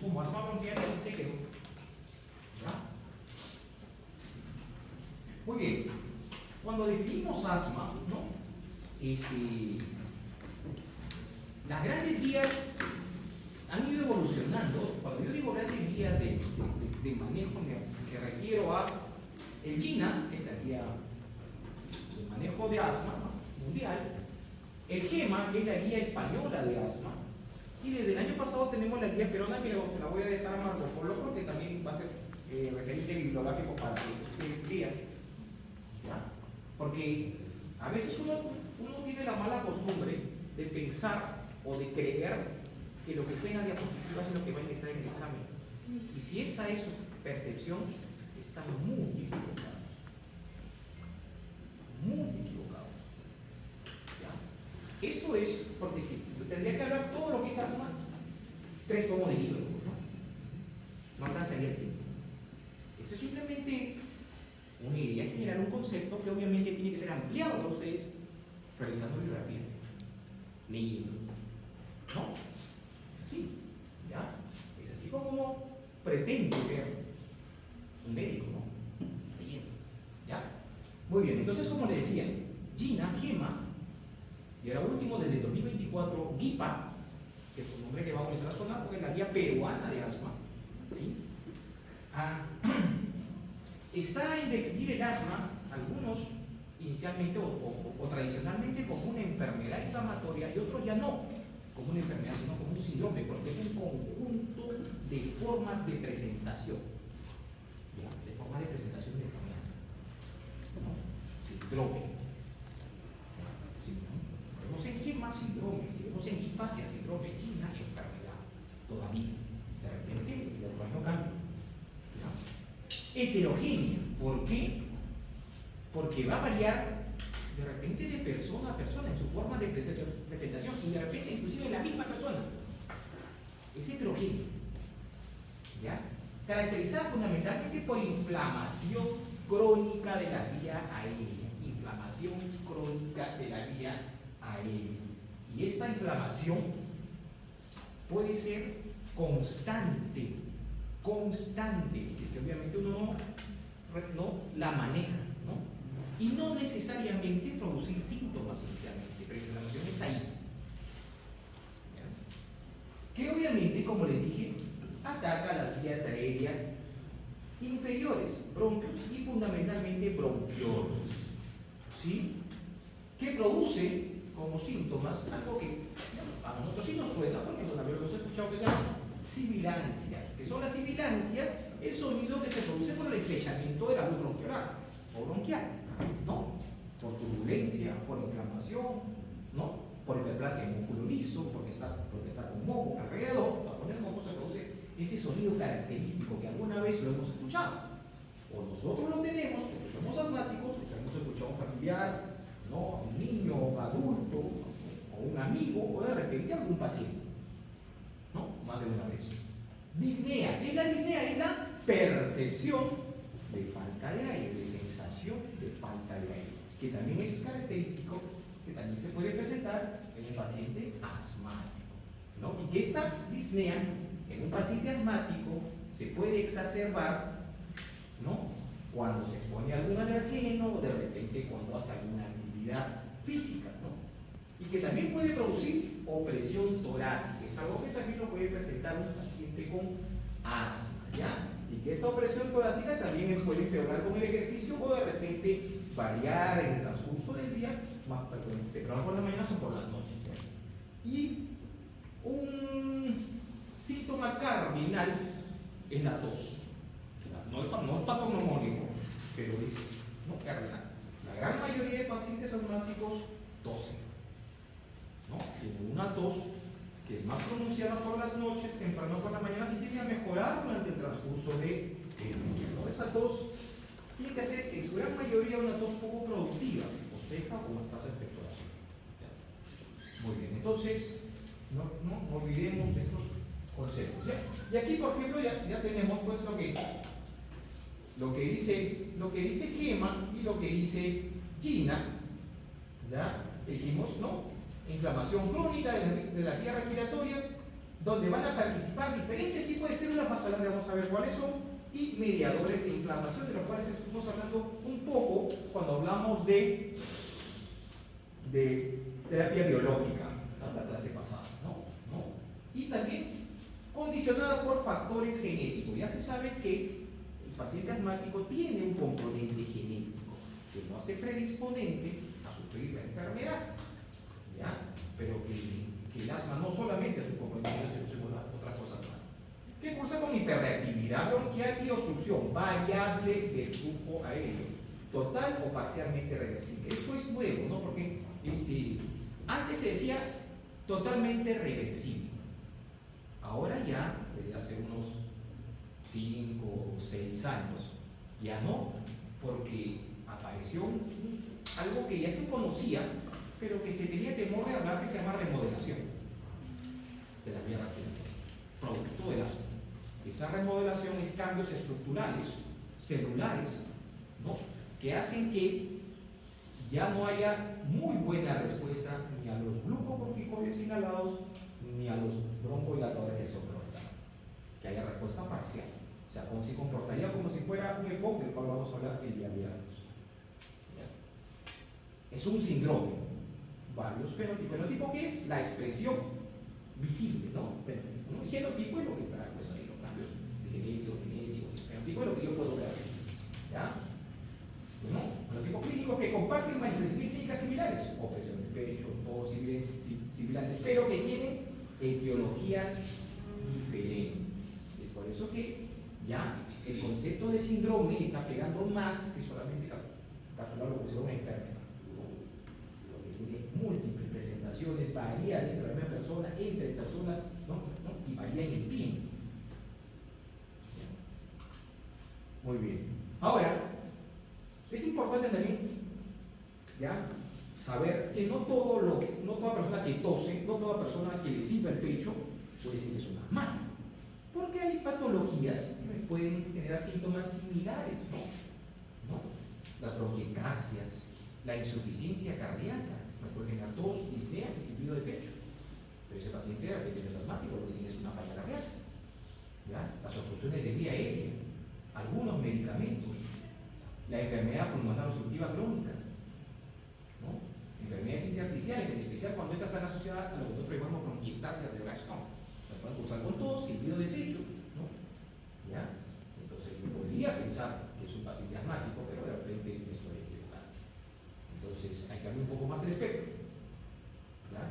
Como asma bronquial se quedó. ¿Ya? Muy bien. Cuando definimos asma, ¿no? Las grandes guías han ido evolucionando. Cuando yo digo grandes guías de manejo, me refiero a el GINA, que es la guía de manejo de asma mundial, el GEMA, que es la guía española de asma, y desde el año pasado tenemos la guía peruana, que se la voy a dejar a Marco Polo porque también va a ser referente bibliográfico para que ustedes vean. ¿Ya? Porque a veces uno tiene la mala costumbre de pensar o de creer que lo que está en la diapositiva es lo que va a ingresar en el examen. Y si esa es su percepción, está muy equivocado. Muy equivocado. ¿Ya? Eso es porque si tendría que hablar todo lo que es asma, 3 tomos de libro, ¿no? No alcanzaría el tiempo. Esto es simplemente una idea general, un concepto que obviamente tiene que ser ampliado para ustedes, realizando bibliografía, leyendo. ¿No? Es así, ¿ya? Es así como uno pretende ser un médico, ¿no? Leyendo, ¿ya? Muy bien, entonces como les decía, GINA, GEMA, y ahora último, desde el 2024, GIPA, que es un nombre que va a comenzar a sonar porque es la guía peruana de asma, ¿sí? Está en definir el asma, algunos inicialmente o tradicionalmente como una enfermedad inflamatoria y otros ya no como una enfermedad, sino como un síndrome, porque es un conjunto de formas de presentación, ¿ya? De formas de presentación de enfermedad, ¿no? Síndrome. Si vemos en GEMA, síndrome, si vemos en GIPA, ya síndrome, GINA, enfermedad, todavía. De repente, el otro año cambia. ¿Ya? Heterogénea. ¿Por qué? Porque va a variar de repente de persona a persona en su forma de presentación y de repente inclusive en la misma persona. Es heterogénea. ¿Ya? Caracterizada fundamentalmente por inflamación crónica de la vía aérea. Inflamación crónica de la vía aérea. Y esta inflamación puede ser constante, si es que obviamente uno no la maneja, ¿no? Y no necesariamente producir síntomas inicialmente, pero la inflamación está ahí. ¿Ya? Que obviamente, como les dije, ataca las vías aéreas inferiores, bronquios y fundamentalmente bronquiolos, ¿sí? Que produce como síntomas algo que a nosotros sí nos suena, porque todavía lo hemos escuchado, que se llama sibilancias. Que son las sibilancias, el sonido que se produce por el estrechamiento de la luz bronquiolar o bronquial, ¿no? Por turbulencia, por inflamación, ¿no? Por hiperplasia en músculo liso, porque está con moco alrededor. Para poner moco se produce ese sonido característico que alguna vez lo hemos escuchado. O nosotros lo tenemos porque somos asmáticos, o hemos escuchado a un familiar, ¿no? Un niño, un adulto, o un amigo, o de repente algún paciente, ¿no? Más de una vez. Disnea. ¿Qué es la disnea? Es la percepción de falta de aire, de sensación de falta de aire, que también es característico, que también se puede presentar en un paciente asmático, ¿no? Y que esta disnea en un paciente asmático se puede exacerbar, ¿no? Cuando se expone a algún alergeno o de repente cuando hace alguna actividad física, ¿no? Y que también puede producir opresión torácica, es algo que también lo puede presentar un paciente con asma, ¿ya? Y que esta opresión torácica también puede empeorar con el ejercicio o de repente variar en el transcurso del día, más temprano por la mañana o por las noches, ¿ya? Y un síntoma cardinal es la tos. No es patognomónico, pero es no cardinal. La gran mayoría de pacientes asmáticos tosen, ¿no? Tienen una tos que es más pronunciada por las noches, temprano por la mañana, se tiende a mejorar durante el transcurso del día, ¿no? Esa tos tiene que ser, en su gran mayoría, una tos poco productiva, o seca o más tasa de expectoración. Muy bien, entonces, no olvidemos estos conceptos, ¿ya? Y aquí, por ejemplo, ya tenemos pues lo que dice GEMA y lo que dice GINA, ¿ya? Dijimos, ¿no? Inflamación crónica de las vías respiratorias donde van a participar diferentes tipos de células, más adelante vamos a ver cuáles son, y mediadores de inflamación, de los cuales estuvimos hablando un poco cuando hablamos de terapia biológica, ¿no? La clase pasada, ¿no? Y también condicionada por factores genéticos. Ya se sabe que el paciente asmático tiene un componente genético que lo hace predisponente a sufrir la enfermedad, ¿ya? Pero que el asma no solamente es un componente genético, sino otras cosas más. ¿Qué cursa con hiperreactividad bronquial y obstrucción variable del flujo aéreo? Total o parcialmente reversible. Esto es nuevo, ¿no? Porque antes se decía totalmente reversible. Ahora ya, desde hace unos 5 o 6 años, ya no, porque apareció algo que ya se conocía, pero que se tenía temor de hablar, que se llama remodelación de la vía respiratoria, producto del asma. Esa remodelación es cambios estructurales, celulares, ¿no? Que hacen que ya no haya muy buena respuesta ni a los glucocorticoides inhalados ni a los broncodilatadores del soporte, que haya respuesta parcial. O sea, como si comportaría como si fuera un EPOC, del cual vamos a hablar el día viernes. Es un síndrome, varios fenotipos. Fenotipo que es la expresión visible, ¿no? Y genotipo es lo que está, pues ahí los cambios genéticos, fenotipo es lo que yo puedo ver, ¿ya? ¿No? Fenotipos clínicos que comparten manifestaciones clínicas similares, opresión de pecho, todos sibilantes, pero que tienen etiologías diferentes. Es por eso que ya el concepto de síndrome está pegando más que solamente capsular lo que se llama una enfermedad. Lo que tiene múltiples presentaciones, varía dentro de la misma persona, entre personas, ¿no? Y varía en el tiempo. Muy bien. Ahora, es importante también, ¿ya?, saber que no toda persona que tose, no toda persona que le silba el pecho puede decir que es un asmático, porque hay patologías que pueden generar síntomas similares, ¿no? Las bronquiectasias, la insuficiencia cardíaca, puede generar tos, disnea y silbido de pecho, pero ese paciente de repente no es asmático, lo que tiene es una falla cardíaca, ¿ya? Las obstrucciones de vía aérea, algunos medicamentos, la enfermedad pulmonar obstructiva crónica, ¿no? Enfermedades intersticiales, en especial cuando estas están asociadas a lo que nosotros llamamos bronquiectasias de Blackstone. Se pueden cursar con tos, silbido de pecho, ¿no? ¿Ya? Entonces yo podría pensar que es un paciente asmático, pero de repente me estoy equivocando. Entonces hay que abrir un poco más el espectro, ¿ya?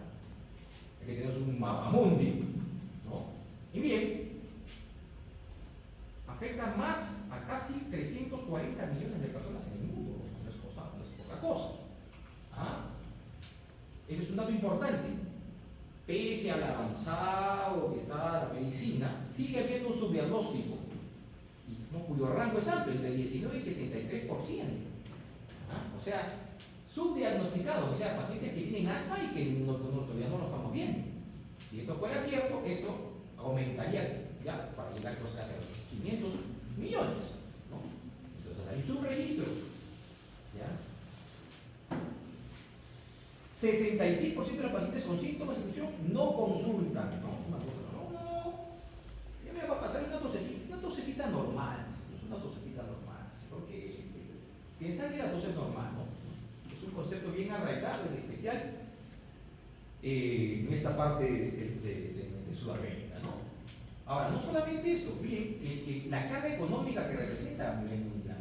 Aquí tenemos un mapamundi, ¿no? Y miren, afecta más a casi 340 millones de personas en el mundo. No es poca cosa. ¿Ah? Ese es un dato importante. Pese al avanzado que está la medicina, sigue habiendo un subdiagnóstico, ¿no?, cuyo rango es amplio, entre 19 y 73%. ¿Ah? O sea, subdiagnosticados, o sea, pacientes que tienen asma y que todavía no lo estamos viendo. Si esto fuera cierto, esto aumentaría ya para llegar pues casi a los 500 millones, ¿no? Entonces hay un subregistro, ¿ya? 65% de los pacientes con síntomas de infección no consultan, ¿no? Es una cosa, no, ya me va a pasar una tosecita normal, es una tosecita normal, porque piensan que la tos es normal, ¿no? Es un concepto bien arraigado, en especial en esta parte de Sudamérica, ¿no? Ahora, no solamente eso, miren, la carga económica que representa a nivel mundial,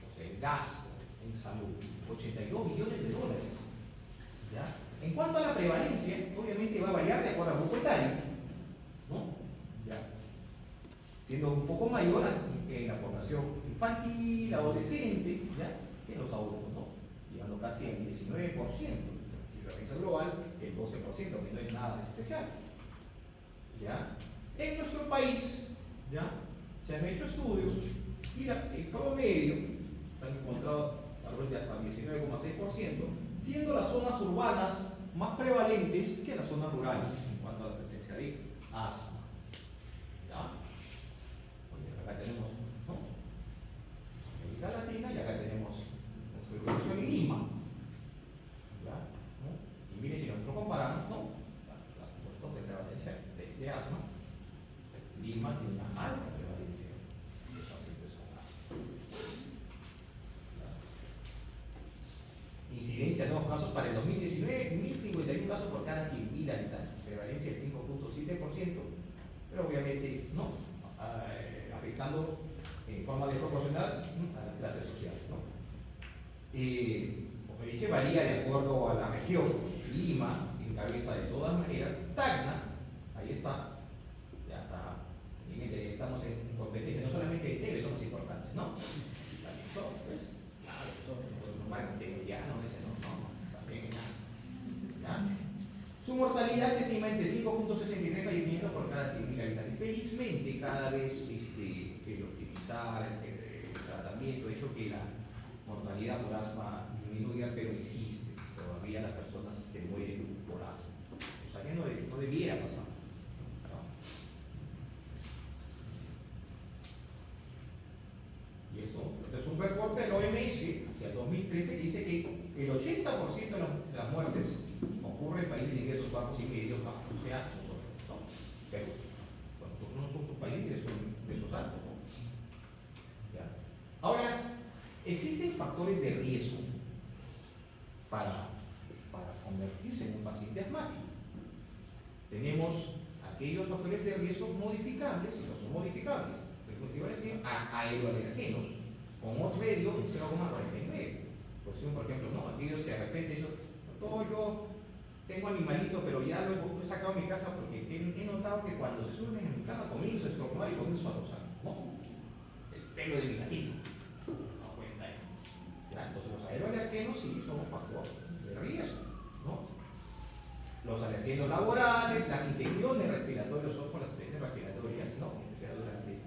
o sea, el gasto en salud, 82 millones de dólares. ¿Ya? En cuanto a la prevalencia, obviamente va a variar de acuerdo al grupo etario, ¿no? ¿Ya? Siendo un poco mayor en la población infantil, adolescente, ¿ya?, que en los adultos, ¿no? Llegando casi al 19%. Si revisa global, el 12%, que no es nada especial. ¿Ya? En nuestro país, ¿ya?, se han hecho estudios y el promedio han encontrado valores de hasta 19,6%, siendo las zonas urbanas más prevalentes que las zonas rurales en cuanto a la presencia de asma. ¿Ya? Oye, acá tenemos, ¿no?, América Latina, y acá tenemos nuestra ubicación en Lima. ¿Ya? ¿No? Y miren, si nosotros comparamos, ¿no?, las costos de prevalencia de asma, Lima tiene una alta prevalencia de pacientes con asma. Incidencia de nuevos casos para el 2019, 1.051 casos por cada 100.000 habitantes, prevalencia del 5.7%, pero obviamente no, afectando en forma desproporcional a las clases sociales, ¿no? Como dije, varía de acuerdo a la región. Lima encabeza de todas maneras, Tacna, ahí está, ya está, estamos en competencia, no solamente de TV son los importantes, ¿no? También son, pues, claro, son marcos tendencianos, no, también en asma, ¿ya? Su mortalidad se estima entre 5.63 fallecimientos por cada 100.000 habitantes. Felizmente, cada vez el optimizar el tratamiento ha hecho que la mortalidad por asma disminuya, pero existe. Todavía las personas se mueren por asma. O sea que no debiera pasar, ¿no? Y esto es un reporte del OMS hacia el 2013 que dice que el 80% de las muertes ocurre en países de ingresos bajos y medios bajos, o sea, nosotros, ¿no? Pero bueno, nosotros no somos un país de ingresos altos, ¿no? ¿Ya? Ahora, existen factores de riesgo para convertirse en un paciente asmático. Tenemos aquellos factores de riesgo modificables y no son modificables. Los equivalen a aeroalergenos con ORRedio en 0,49. Por ejemplo, ¿no? Aquellos que de repente dicen, yo tengo animalito, pero ya lo he sacado de mi casa porque he notado que cuando se suben en mi cama comienzo a estornudar y comienzo a tosar, ¿no? El pelo de mi gatito. No cuenta ahí. ¿Ya? Entonces los aeroalergenos sí son un factor de riesgo, ¿no? Los alergenos laborales, las infecciones respiratorias, ojo, las infecciones respiratorias, ¿no? Durante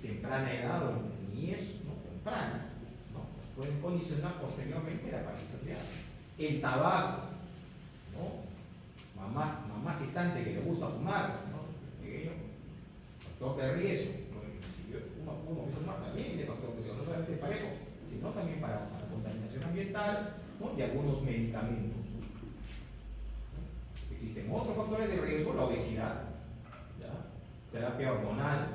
temprana edad o niñez, ¿no? Temprana, ¿no? Pueden condicionar posteriormente la aparición de asma. El tabaco, ¿no? Mamá gestante que le gusta fumar, ¿no? Pequeño factor de riesgo. Si uno empieza a fumar también tiene factor de riesgo, no solamente parejo, sino también para la contaminación ambiental, ¿no? Y algunos medicamentos. Existen otros factores de riesgo, la obesidad, ¿ya? Terapia hormonal,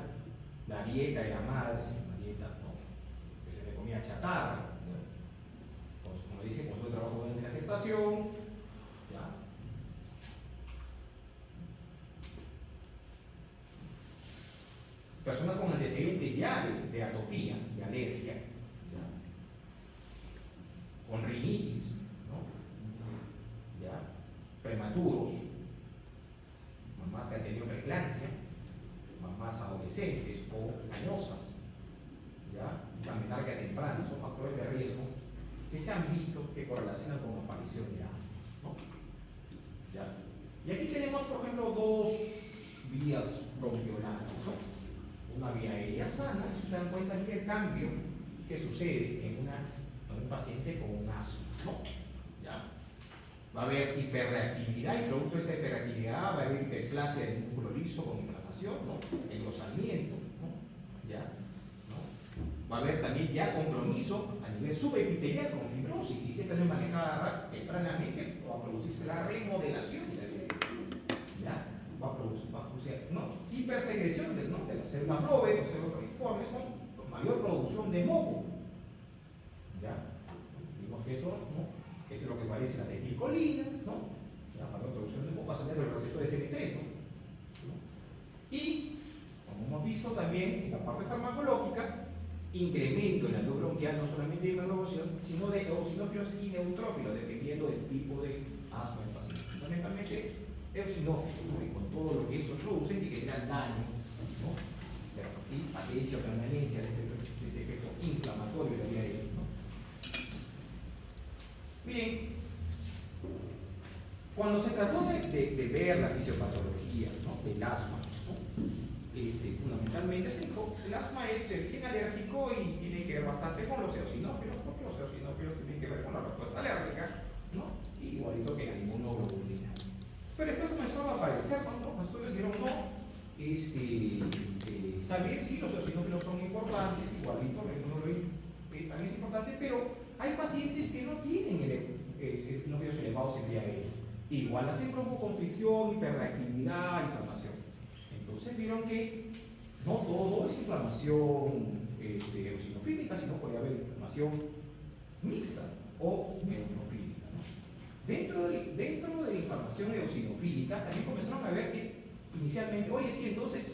la dieta de la madre, una dieta, ¿no? Que se le comía chatarra, ¿no? Pues, como dije, consumo de trabajo durante la gestación, ¿ya? Personas con antecedentes ya de atopía, de alergia, ¿ya? Con rinitis, ¿no? ¿Ya? Prematuros, mamás que han tenido preeclampsia, mamás adolescentes o añosas, ¿ya? La menarquia temprana, son factores de riesgo que se han visto que correlacionan con la aparición de asma, ¿no? ¿Ya? Y aquí tenemos, por ejemplo, dos vías bronquiolales, ¿no? Una vía aérea sana, y se dan cuenta aquí el cambio que sucede en un paciente con un asma, ¿no? ¿Ya? Va a haber hiperreactividad y producto de esa hiperreactividad va a haber hiperplasia del músculo liso con inflamación, ¿no? Engrosamiento, ¿no? ¿Ya? ¿No? Va a haber también ya compromiso a nivel subepitelial con fibrosis, y si esta no es manejada tempranamente va a producirse la remodelación, ¿ya? Va a producir, ¿no? Hipersecreción de las células Robert, los células reniformes, con mayor producción de moco, ¿ya? Vimos que esto, ¿no? Esto es lo que parece la acetilcolina, ¿no? La mayor producción de moco a través de los receptores M3, ¿no? Y, como hemos visto también en la parte farmacológica, incremento en la luz bronquial no solamente de hiperrogación, sino de eosinófilos y neutrófilos, dependiendo del tipo de asma del paciente. Fundamentalmente, eosinófilos, ¿no? Y con todo lo que estos producen y generan daño, ¿no? Y adherencia o permanencia de ese efecto inflamatorio de la vía aérea, ¿no? Miren, cuando se trató de ver la fisiopatología, ¿no? Del asma, ¿no? Fundamentalmente se dijo el asma es el gen alérgico y tiene que ver bastante con los eosinófilos, porque los eosinófilos tienen que ver con la respuesta alérgica, ¿no? Igualito que la inmunoglobulina. Pero después comenzaron a aparecer cuando los estudios dijeron no, está bien, sí, los eosinófilos son importantes, igualito la inmunoglobulina también es importante, pero hay pacientes que no tienen eosinófilos elevados en vía aérea. Igual hacen broncoconstricción, hiperreactividad, inflamación. Entonces vieron que no todo es inflamación eosinofílica, sino puede haber inflamación mixta o neutrófílica, ¿no? Dentro de la inflamación eosinofílica también comenzaron a ver que inicialmente, oye, sí, entonces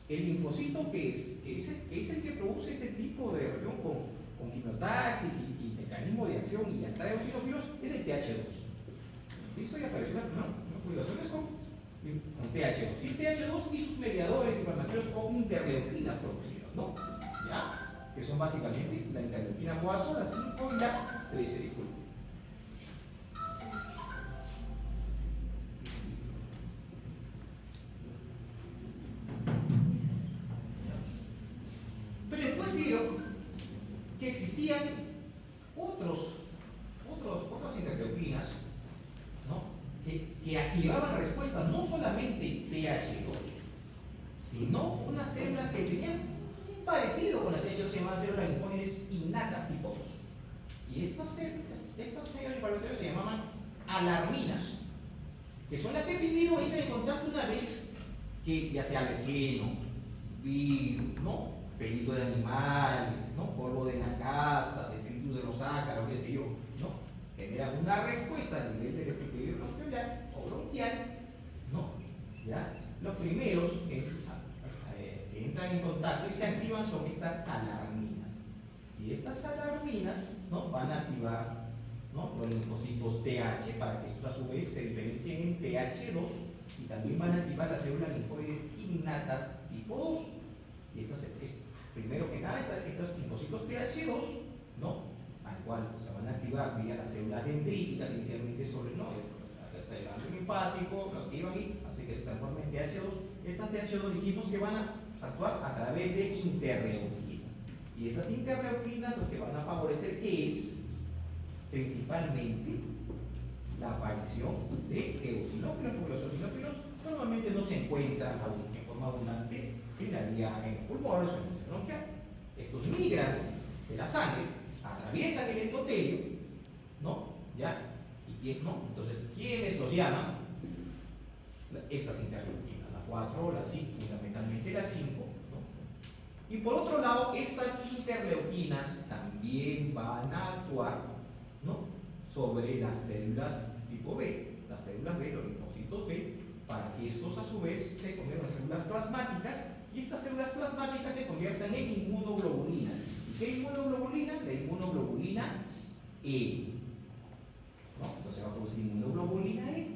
el linfocito que es el que produce este tipo de reacción con quimiotaxis y mecanismo de acción y atrae eosinófilos es el TH2. ¿Listo? Y apareció unas publicaciones con TH2. Y TH2 y sus mediadores inflamatorios o interleuquinas producidas, ¿no? ¿Ya? Que son básicamente la interleuquina 4, la 5 y la 13, disculpen. Pero después vieron que existían otras interleuquinas, ¿no? que activaban respuestas, no solamente TH2, sino unas células que tenían un parecido con la TH2, se llamaban células linfóides innatas tipo 2. Y estas medios inflamatorios se llamaban alarminas, que son las que primero entran en contacto una vez que ya sea alergeno, virus, ¿no? Pelito de animales, ¿no? Polvo de la casa, detritus de los ácaros, qué sé yo, ¿no? Generan una respuesta a nivel del epitelio bronquial o bronquial, ¿no? ¿Ya? Los primeros que entran en contacto y se activan son estas alarminas. Y estas alarminas, ¿no? Van a activar, ¿no? Los linfocitos TH para que estos a su vez se diferencien en TH2 y también van a activar las células linfoides innatas tipo 2. Y primero que nada, estos linfocitos TH2, ¿no? Al cual se van a activar vía las células dendríticas inicialmente sobre, ¿no? Hasta el ganglio linfático, los que iban ahí, así que se transforman en TH2. Estas TH2 dijimos que van a actuar a través de interleuquinas. Y estas interleuquinas lo que van a favorecer que es principalmente la aparición de eosinófilos, porque los eosinófilos normalmente no se encuentran en forma abundante en la vía en el pulmón, en el bronquial. Estos migran de la sangre, atraviesan el endotelio, ¿no? ¿Ya? ¿No? Entonces, ¿quiénes los llaman? Estas interleuquinas, la 4, la 5, fundamentalmente la 5, ¿no? Y por otro lado, estas interleuquinas también van a actuar, ¿no? Sobre las células tipo B, las células B, los linfocitos B, para que estos a su vez se conviertan en células plasmáticas y estas células plasmáticas se conviertan en inmunoglobulina. ¿Y qué inmunoglobulina? La inmunoglobulina E. ¿No? Entonces va a producir inmunoglobulina E,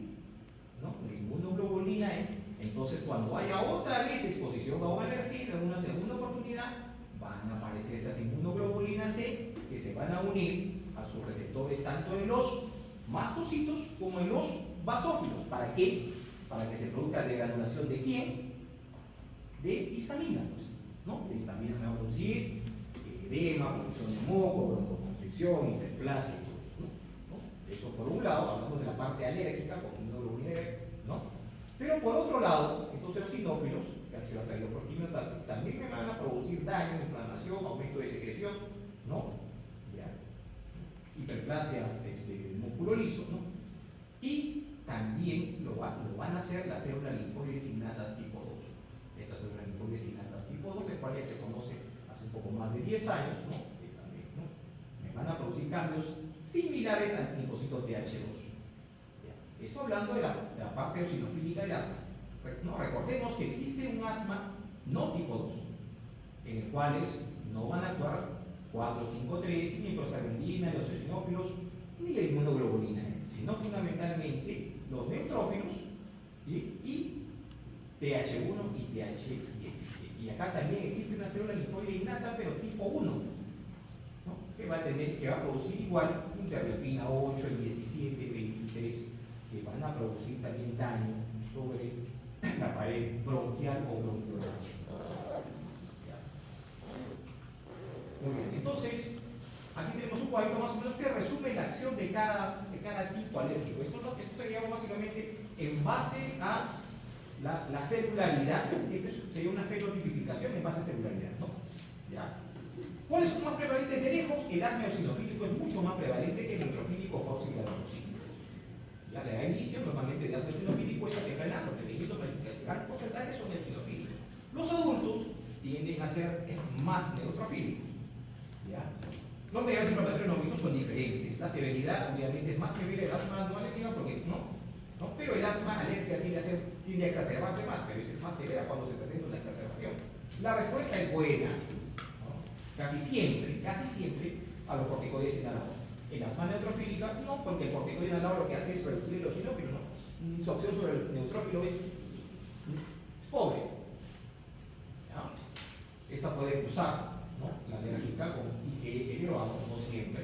¿no? La inmunoglobulina E. Entonces, cuando haya otra vez exposición a un alergeno en una segunda oportunidad, van a aparecer estas inmunoglobulinas C que se van a unir a sus receptores tanto en los mastocitos como en los basófilos. ¿Para qué? Para que se produzca degranulación de ¿quién? De histamina, pues, ¿no? La histamina me va a producir edema, producción de moco, broncoconstricción, hiperplasia, ¿no? Eso por un lado, hablamos de la parte alérgica con inmunoglobulina, ¿no? Pero por otro lado, estos eosinófilos, que han sido atraídos por quimiotaxis, también me van a producir daño, inflamación, aumento de secreción, ¿no? ¿Ya? Hiperplasia músculo liso, ¿no? Y también lo van a hacer las células linfoides innatas tipo 2. Estas células linfoides innatas tipo 2, de cuales se conoce hace un poco más de 10 años, ¿no? Que también, ¿no? Me van a producir cambios similares al linfocito TH2. Esto hablando de la parte eosinofílica del asma. No, recordemos que existe un asma no tipo 2, en el cual no van a actuar 4,5,3, ni prostaglandina, los eosinófilos, ni la inmunoglobulina E, sino fundamentalmente los neutrófilos y TH1 y TH17. Y acá también existe una célula linfoide innata, pero tipo 1, ¿no? que va a producir igual interleuquina 8, 17, 23, que van a producir también daño sobre la pared bronquial o bronquiolar. Muy bien, entonces, aquí tenemos un cuadrito más o menos que resume la acción de cada tipo alérgico. Esto sería básicamente en base a la celularidad. Esto sería una fenotipificación en base a celularidad, ¿no? ¿Ya? ¿Cuáles son más prevalentes de lejos? El asma eosinofílico es mucho más prevalente que el neutrofílico o tóxico. Ya la edad de inicio normalmente de asma eosinofílico es temprana, porque el gran porcentaje son eosinofílicos. tienden a ser más neutrofílicos. ¿Ya? Los medios inflamatorios no mixtos son diferentes. La severidad, obviamente, es más severa el asma no alérgica porque no, pero el asma alérgica tiende a exacerbarse más, pero es más severa cuando se presenta una exacerbación. La respuesta es buena, ¿no? Casi siempre a los corticoides inhalados. El asma neutrofílica no, porque el corticoide inhalado lo que hace es reducir el eosinófilo, ¿no? Su acción sobre el neutrófilo es pobre. ¿Ya? Esta puede cruzar, ¿no? La alérgica con IgE elevado, no siempre,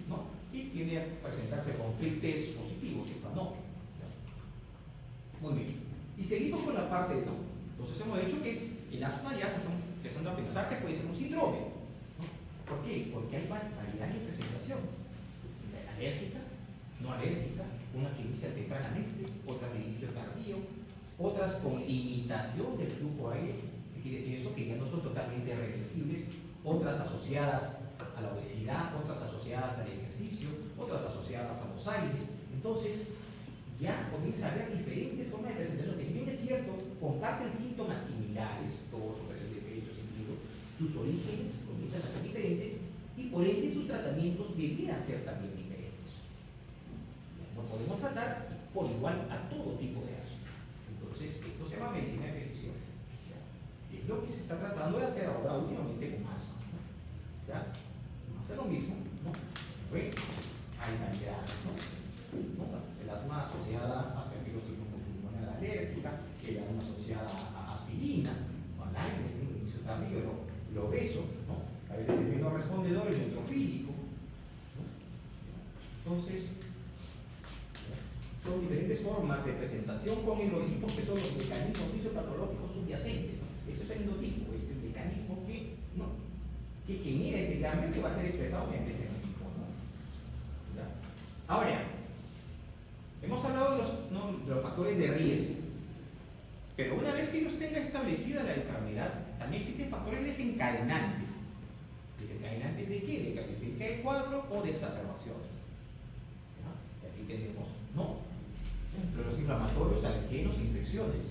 ¿no? Y tiende a presentarse con test positivos, esta no. ¿Ya? Muy bien. Y seguimos con la parte de no. Entonces hemos dicho que el asma ya estamos empezando a pensar que puede ser un síndrome, ¿no? ¿Por qué? Porque hay variedad de presentación. Alérgica, no alérgica, unas que inician tempranamente, otras de inicio tardío, otras con limitación del flujo aéreo. ¿Qué quiere decir eso? Que ya no son totalmente reversibles, otras asociadas a la obesidad, otras asociadas al ejercicio, otras asociadas a los aires. Entonces, ya comienza a haber diferentes formas de presentación, que si bien es cierto, comparten síntomas similares, todos su presión de pecho, sentido, sus orígenes comienzan a ser diferentes y por ende sus tratamientos deberían ser también diferentes. No podemos tratar por igual a todo tipo de asma. Entonces, esto se llama medicina de precisión. ¿Ya? Es lo que se está tratando de hacer ahora últimamente con asma. ¿No? ¿Ya? Hacer lo mismo, ¿no? Bueno, hay variedades, ¿no? El asma asociada a aspergillosis pulmonar alérgica, el asma asociada a aspirina, o al aire, el inicio tardío, lo obeso, ¿no? A veces el menos respondedor, el neutrofílico, ¿no? Entonces, son diferentes formas de presentación con endotipos que son los mecanismos fisiopatológicos subyacentes, ¿no? Eso es el endotipo, es el mecanismo que genera este cambio que va a ser expresado mediante el fenotipo, ¿no? ¿Ya? Ahora, hemos hablado de los factores de riesgo, pero una vez que uno tenga establecida la enfermedad, también existen factores desencadenantes. ¿Desencadenantes de qué? De persistencia del cuadro o de exacerbaciones. ¿Ya? Y aquí tenemos, entre los inflamatorios, alergenos, infecciones,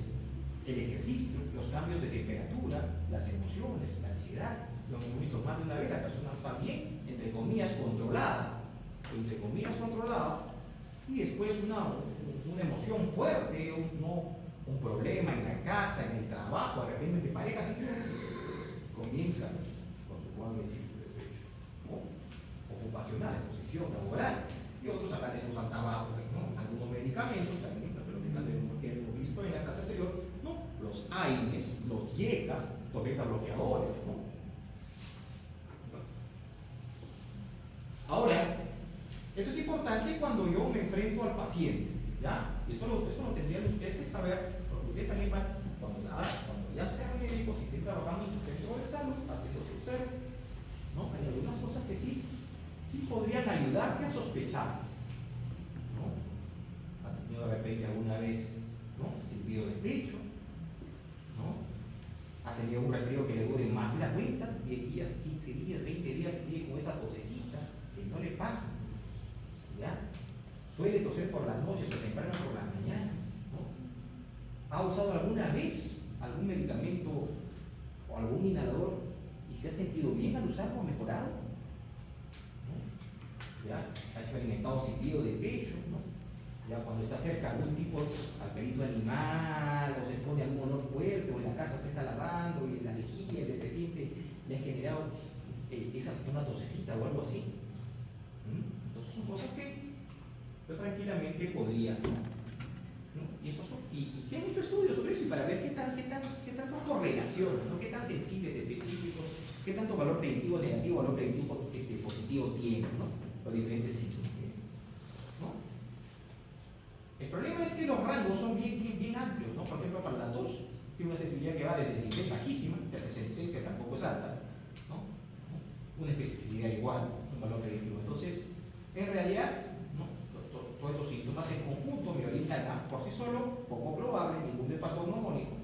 el ejercicio, los cambios de temperatura, las emociones, la ansiedad. Lo hemos visto más de una vez, la persona está bien, entre comillas, controlada, y después una emoción fuerte, un problema en la casa, en el trabajo, de repente de pareja, así comienza con su cuadro de ciclo de pecho, ¿no? Ocupacional, exposición laboral, y otros acá tenemos al tabaco, ¿no? Algunos medicamentos, también, que hemos visto en la clase anterior, ¿no? Los AINES, los YECAS, los beta-bloqueadores, ¿no? Ahora, esto es importante cuando yo me enfrento al paciente, ¿ya? Y eso lo tendrían ustedes que saber, porque ustedes también van, cuando ya sean médicos y estén trabajando en su centro de salud, haciendo su ser, ¿no? Hay algunas cosas que sí podrían ayudarte a sospechar, ¿no? ¿Ha tenido de repente alguna vez, ¿no? Silbido de pecho, ¿no? Ha tenido un resfrío que le dure más de la cuenta, 10 días, 15 días, 20 días y sigue con esa tosecita que no le pasa, ¿ya? Suele toser por las noches o temprano por las mañanas, ¿no? ¿Ha usado alguna vez algún medicamento o algún inhalador y se ha sentido bien al usarlo, ha mejorado? ¿No? ¿Ya? Ha experimentado silbido de pecho, ¿no? Ya cuando está cerca algún tipo de alperito animal o se pone algún olor fuerte o en la casa que está lavando y en la lejía de repente le ha generado una tosecita o algo así. Entonces son cosas que yo tranquilamente podría, ¿no? Y se han hecho estudios sobre eso y para ver qué tanto correlación, ¿no? Qué tan sensibles, específicos, qué tanto valor predictivo negativo, valor predictivo positivo tienen, ¿no? Los diferentes síntomas, ¿no? El problema es que los rangos son bien amplios, ¿no? Por ejemplo, para la tos tiene una sensibilidad que va desde el nivel bajísima, hasta el 66, que tampoco es alta, ¿no? Una especificidad igual, un valor predictivo. Entonces, en realidad, ¿no? Todos estos síntomas en conjunto me orientan a, por sí solo, poco probable, ningún hepatoneumónico,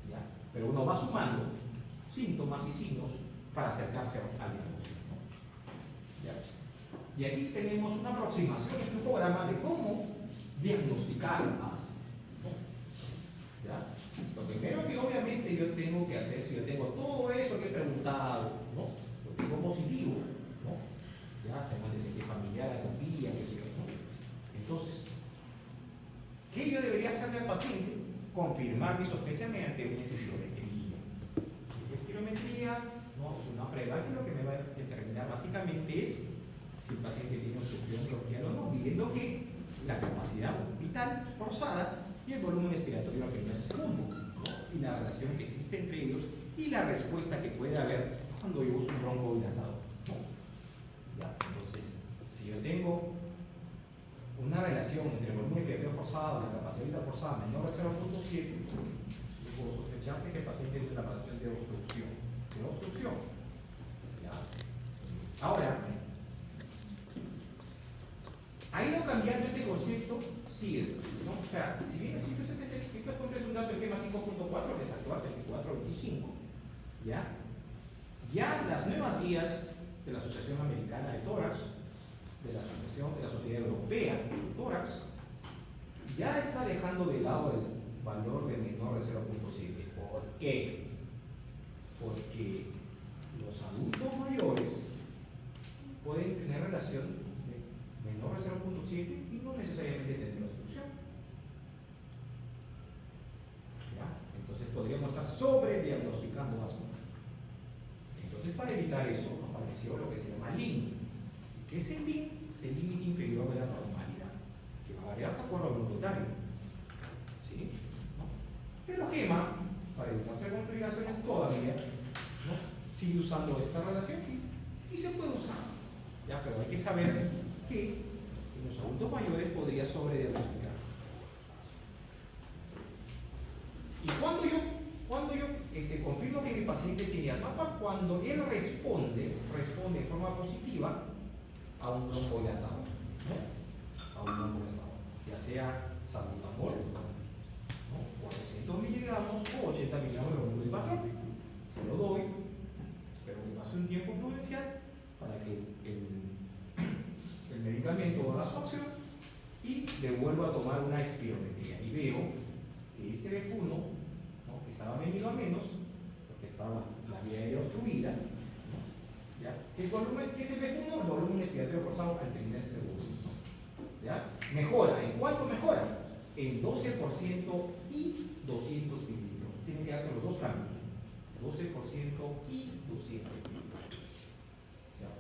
¿ya? Pero uno va sumando síntomas y signos para acercarse al diagnóstico, ¿no? ¿Ya? Y aquí tenemos una aproximación, es un programa de cómo diagnosticar asma, ¿no? ¿Ya? Lo primero que obviamente solamente yo tengo que hacer, si yo tengo todo eso que he preguntado, ¿no? Lo tengo positivo, ¿no? Ya tengo antecedente familiar, atopía, qué sé yo, ¿no? Entonces, ¿qué yo debería hacerle al paciente? Confirmar mi sospecha mediante una espirometría. La espirometría, no, es una prueba que lo que me va a determinar básicamente es si el paciente tiene obstrucción bronquial o no, viendo que la capacidad vital forzada y el volumen expiratorio al primer segundo, ¿no? Y la relación que existe entre ellos y la respuesta que puede haber cuando yo uso un broncodilatador, ¿no? Ya, entonces, si yo tengo una relación entre el volumen expiratorio forzado y la capacidad vital forzada menor a 0.7, yo puedo sospechar que el paciente tiene una relación de obstrucción. ¿De obstrucción? ¿Ya? Ahora, ha ido cambiando este concepto, sí, ¿no? O sea, si bien el sitio 76 es un dato del GEMA 5.4 que saltó a 34.25, ¿ya? Ya las nuevas guías de la Asociación Americana de Tórax, de la Asociación de la Sociedad Europea de Tórax, ya está dejando de lado el valor de menor de 0.7. ¿Por qué? Porque los adultos mayores pueden tener relación menor a 0.7 y no necesariamente tener obstrucción. ¿Ya? Entonces podríamos estar sobrediagnosticando asma. Entonces, para evitar eso, apareció lo que se llama LIN. ¿Qué es el LIN? Es el límite inferior de la normalidad, que va a variar de acuerdo al voluntario. ¿Sí? ¿No? Pero GEMA, para evitarse complicaciones todavía, ¿no? Sigue usando esta relación y se puede usar. ¿Ya? Pero hay que saber que en los adultos mayores podría sobrediagnosticar. Y cuando yo confirmo que mi paciente tiene asma, cuando él responde de forma positiva a un broncodilatador, ¿no? A un broncodilatador, ya sea salbutamol, ¿no? 400 miligramos o 80 miligramos de bromuro. Se lo doy, espero que pase un tiempo prudencial para que el medicamento haga su acción y le vuelvo a tomar una espirometría y veo que este BF1, ¿no? Que estaba venido a menos porque estaba la vía aérea obstruida, ¿no? ¿Ya? ¿Qué es el BF1? El volumen expiratorio forzado al primer segundo, ¿no? ¿Ya? Mejora. ¿En cuánto mejora? En 12% y 200 mililitros. Tienen que hacer los dos cambios, 12% y 200 mililitros.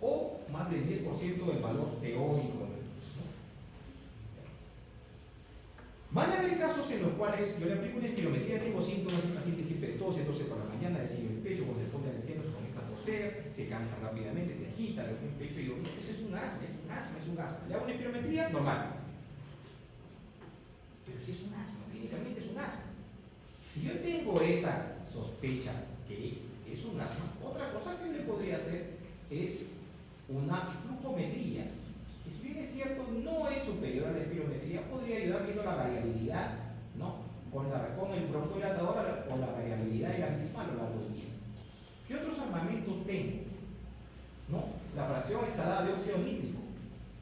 O más del 10% del valor teórico. ¿No? Van a haber casos en los cuales yo le aplico una espirometría, tengo síntomas, el paciente siempre tose por la mañana, desciende el pecho, cuando se pone alergenos comienza a toser, se cansa rápidamente, se agita, le pone el pecho y digo, no, ese es un asma, es un asma. Le hago una espirometría normal. Pero si es un asma, clínicamente es un asma. Si yo tengo esa sospecha que es un asma, otra cosa que le podría hacer es una flujometría, que si bien es cierto no es superior a la espirometría, podría ayudar viendo la variabilidad, ¿no? Con el broncodilatador o la variabilidad de la misma a lo largo del día. ¿Qué otros armamentos tengo? ¿No? La fracción exhalada de óxido nítrico,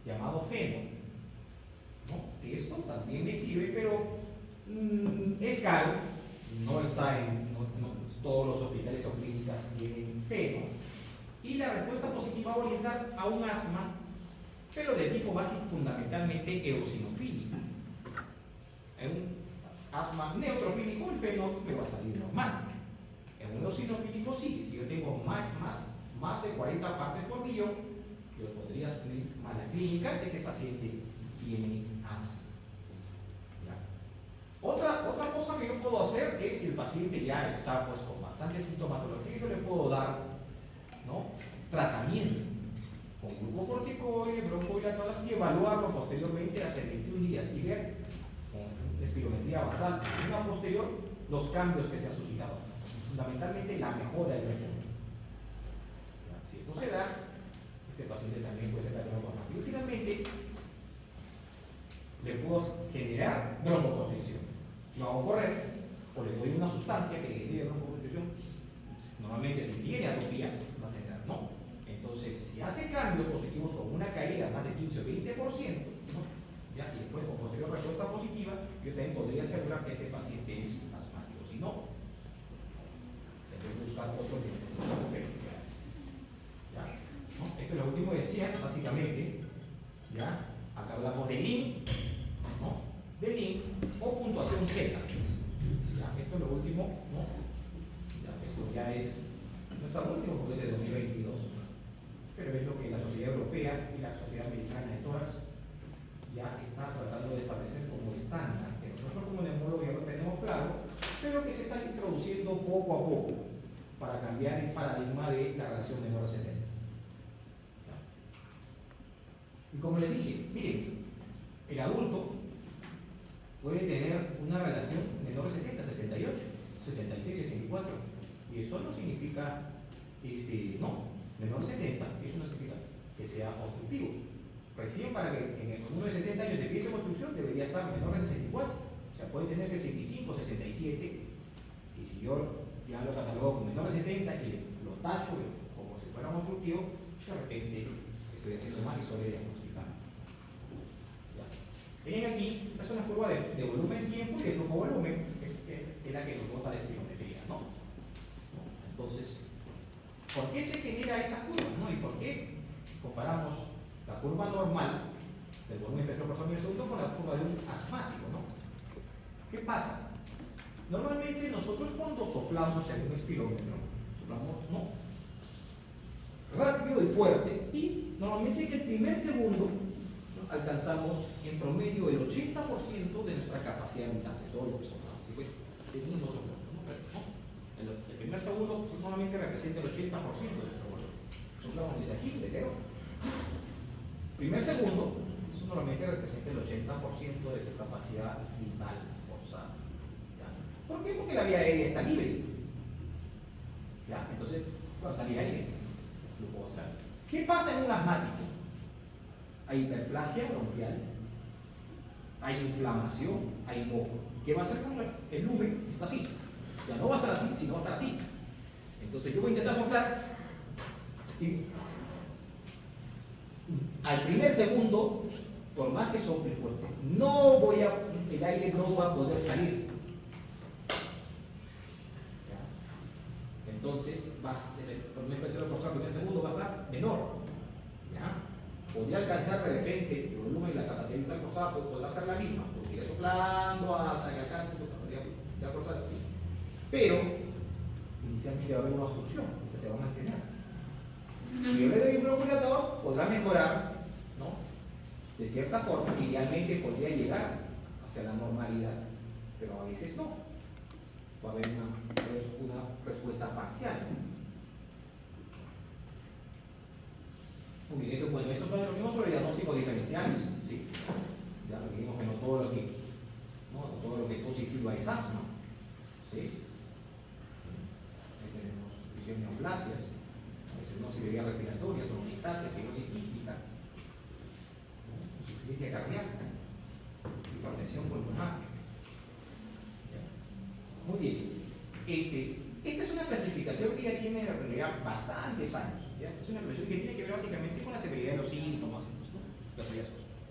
llamado feno, ¿no? Que esto también me sirve, pero es caro, no está en todos los hospitales o clínicas tienen feno. Y la respuesta positiva va a orientar a un asma, pero de tipo básico fundamentalmente eosinofílico. En un asma neutrofílico el feno me va a salir normal. En un eosinofílico sí, si yo tengo más de 40 partes por millón, yo podría asumir mala clínica de que este paciente tiene asma. Otra cosa que yo puedo hacer es, si el paciente ya está pues, con bastante sintomatología, yo le puedo dar, ¿no? Tratamiento con glucocorticoides, broncodilatadores y evaluarlo posteriormente hasta 21 días y ver con espirometría basal y una posterior los cambios que se han suscitado, fundamentalmente la mejora del reflejo. Si esto se da, este paciente también puede ser tratado con rápido. Y finalmente le puedo generar broncoconstricción. Lo hago correr o le doy una sustancia que le genere broncoconstricción. Normalmente si tiene atopía va a generar, ¿no? Entonces, si hace cambios positivos con una caída más de 15 o 20%, ¿no? ¿Ya? Y después con posterior respuesta positiva, yo también podría asegurar que este paciente es asmático. Si no, básicamente, ¿ya? Acá hablamos de link, ¿no? De link o puntuación Z. ¿Ya? Esto es lo último, ¿no? Ya, esto ya es, no está lo último porque es de 2022, pero es lo que la Sociedad Europea y la Sociedad Americana de Tórax ya está tratando de establecer como estándar, que nosotros como neumólogos ya lo tenemos claro, pero que se está introduciendo poco a poco para cambiar el paradigma de la relación menor-70. Y como les dije, miren, el adulto puede tener una relación menor-70, 68, 66, 64, y eso no significa, no, menor-70, eso no significa que sea obstructivo. Recién para que en uno de 70 años empiece construcción debería estar menor de 64. O sea, puede tener 65, 67. Y si yo ya lo catalogo como menor de 70 y lo tacho como si fuera un obstructivo, de repente estoy haciendo mal y solo diagnosticar. Ven aquí, esta es una curva de volumen tiempo y de flujo volumen, que es la que nos bota la espirometría, ¿no? Entonces, ¿por qué se genera esa curva? ¿No? ¿Y por qué comparamos la curva normal del volumen espectro por segundo con la curva de un asmático, ¿no? ¿Qué pasa? Normalmente nosotros cuando soplamos en un espirómetro, soplamos, ¿no? Rápido y fuerte, y normalmente en el primer segundo, ¿no? Alcanzamos en promedio el 80% de nuestra capacidad vital, de todo lo que soplamos. Así pues, seguimos soplando, ¿no? Pero, ¿no? El primer segundo normalmente representa el 80% de nuestro volumen. Soplamos desde aquí, de cero. Primer segundo, eso normalmente representa el 80% de tu capacidad vital forzada. ¿Ya? ¿Por qué? Porque la vía aérea está libre. ¿Ya? Entonces, va a salir aire. Lo puedo hacer. ¿Qué pasa en un asmático? Hay hiperplasia bronquial, hay inflamación, hay moco. ¿Qué va a hacer con el lumen? Está así. Ya no va a estar así, sino va a estar así. Entonces yo voy a intentar soplar y al primer segundo, por más que sople fuerte, el aire no va a poder salir. ¿Ya? Entonces, el volumen forzado al primer segundo va a estar menor. ¿Ya? Podría alcanzar de repente el volumen y la capacidad vital forzada, podrá ser la misma, porque iré soplando hasta que alcance la capacidad vital forzada, sí. Pero, inicialmente va a haber una obstrucción, esa se va a mantener. Si yo le doy un bloqueador, podrá mejorar, ¿no? De cierta forma, idealmente podría llegar hacia la normalidad, pero a veces no. Va a haber una respuesta parcial. Muy bien, esto lo mismo sobre diagnósticos diferenciales, ¿sí? Ya vimos que no todo lo que tosis silva es asma, ¿sí? Ahí tenemos visión neoplasias. Insuficiencia respiratoria, bronquiectasia, fibrosis quística, insuficiencia cardíaca, hipertensión pulmonar. Muy bien. Esta es una clasificación que ya tiene en realidad bastantes años. ¿Ya? Es una clasificación que tiene que ver básicamente con la severidad de los síntomas, ¿no?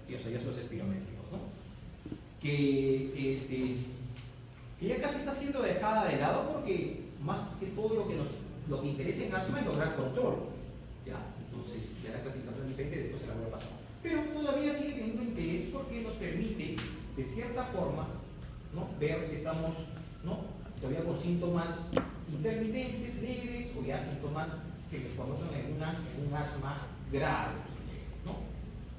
Los hallazgos espirométricos, ¿no? Que ya casi está siendo dejada de lado porque más que todo lo que interesa en asma es lograr control. ¿Ya? Entonces, ya la clasificación es diferente, después se la voy a pasar. Pero todavía sigue teniendo interés porque nos permite, de cierta forma, ¿no? Ver si estamos, ¿no? Todavía con síntomas intermitentes, leves, o ya síntomas que nos conocen en un asma grave, ¿no?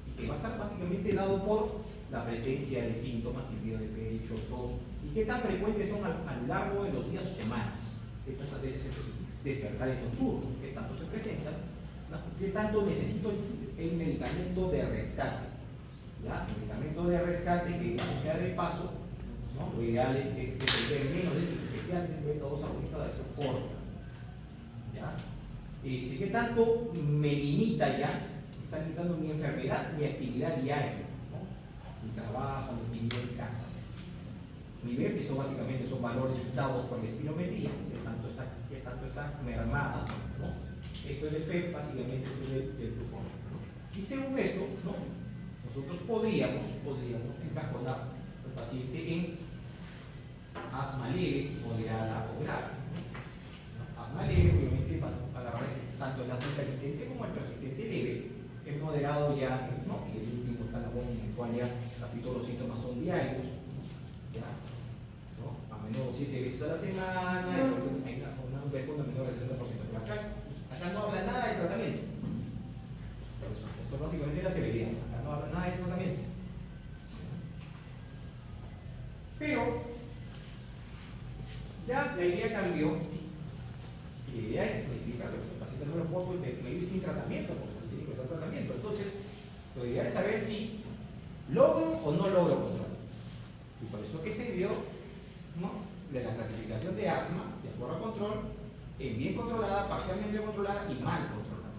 Y que va a estar básicamente dado por la presencia de síntomas, silbido de pecho, tos, y qué tan frecuentes son a lo largo de los días o semanas, qué tantas veces despertar estos turnos, qué tanto se presentan, ¿no? Qué tanto necesito el medicamento de rescate. ¿Ya? El medicamento de rescate, que sea de paso, ¿no? Lo ideal es que se dé menos, especialmente dos agonistas de acción corta. ¿Ya? ¿Qué tanto me limita ya? Me está limitando mi enfermedad, mi actividad diaria, ¿no? Mi trabajo, mi actividad en casa. Mi BEP, eso básicamente son valores dados por la espirometría, que tanto está mermada, ¿no? Esto es el PEP, básicamente esto es el flujo, ¿no? Y según esto, ¿no? Nosotros podríamos encajonar al paciente en asma leve, moderada o grave, ¿no? Asma leve, obviamente, para la tanto el asma intermitente como el persistente leve, el moderado normalidad casi todos los síntomas son diarios, ¿ya? ¿No? A menudo 7 veces a la semana, hay una vacuna menor del 70%. Pero acá no habla nada de tratamiento. Por eso, esto es básicamente la severidad. Acá no habla nada de tratamiento. Pero ya la idea cambió. Y la idea es significa que el paciente no lo puede medir sin tratamiento, porque tiene que usar tratamiento. Entonces, lo ideal es saber si logro o no logro control. Y por eso que se vio, ¿no?, de la clasificación de asma, de acuerdo a control, en bien controlada, parcialmente controlada y mal controlada.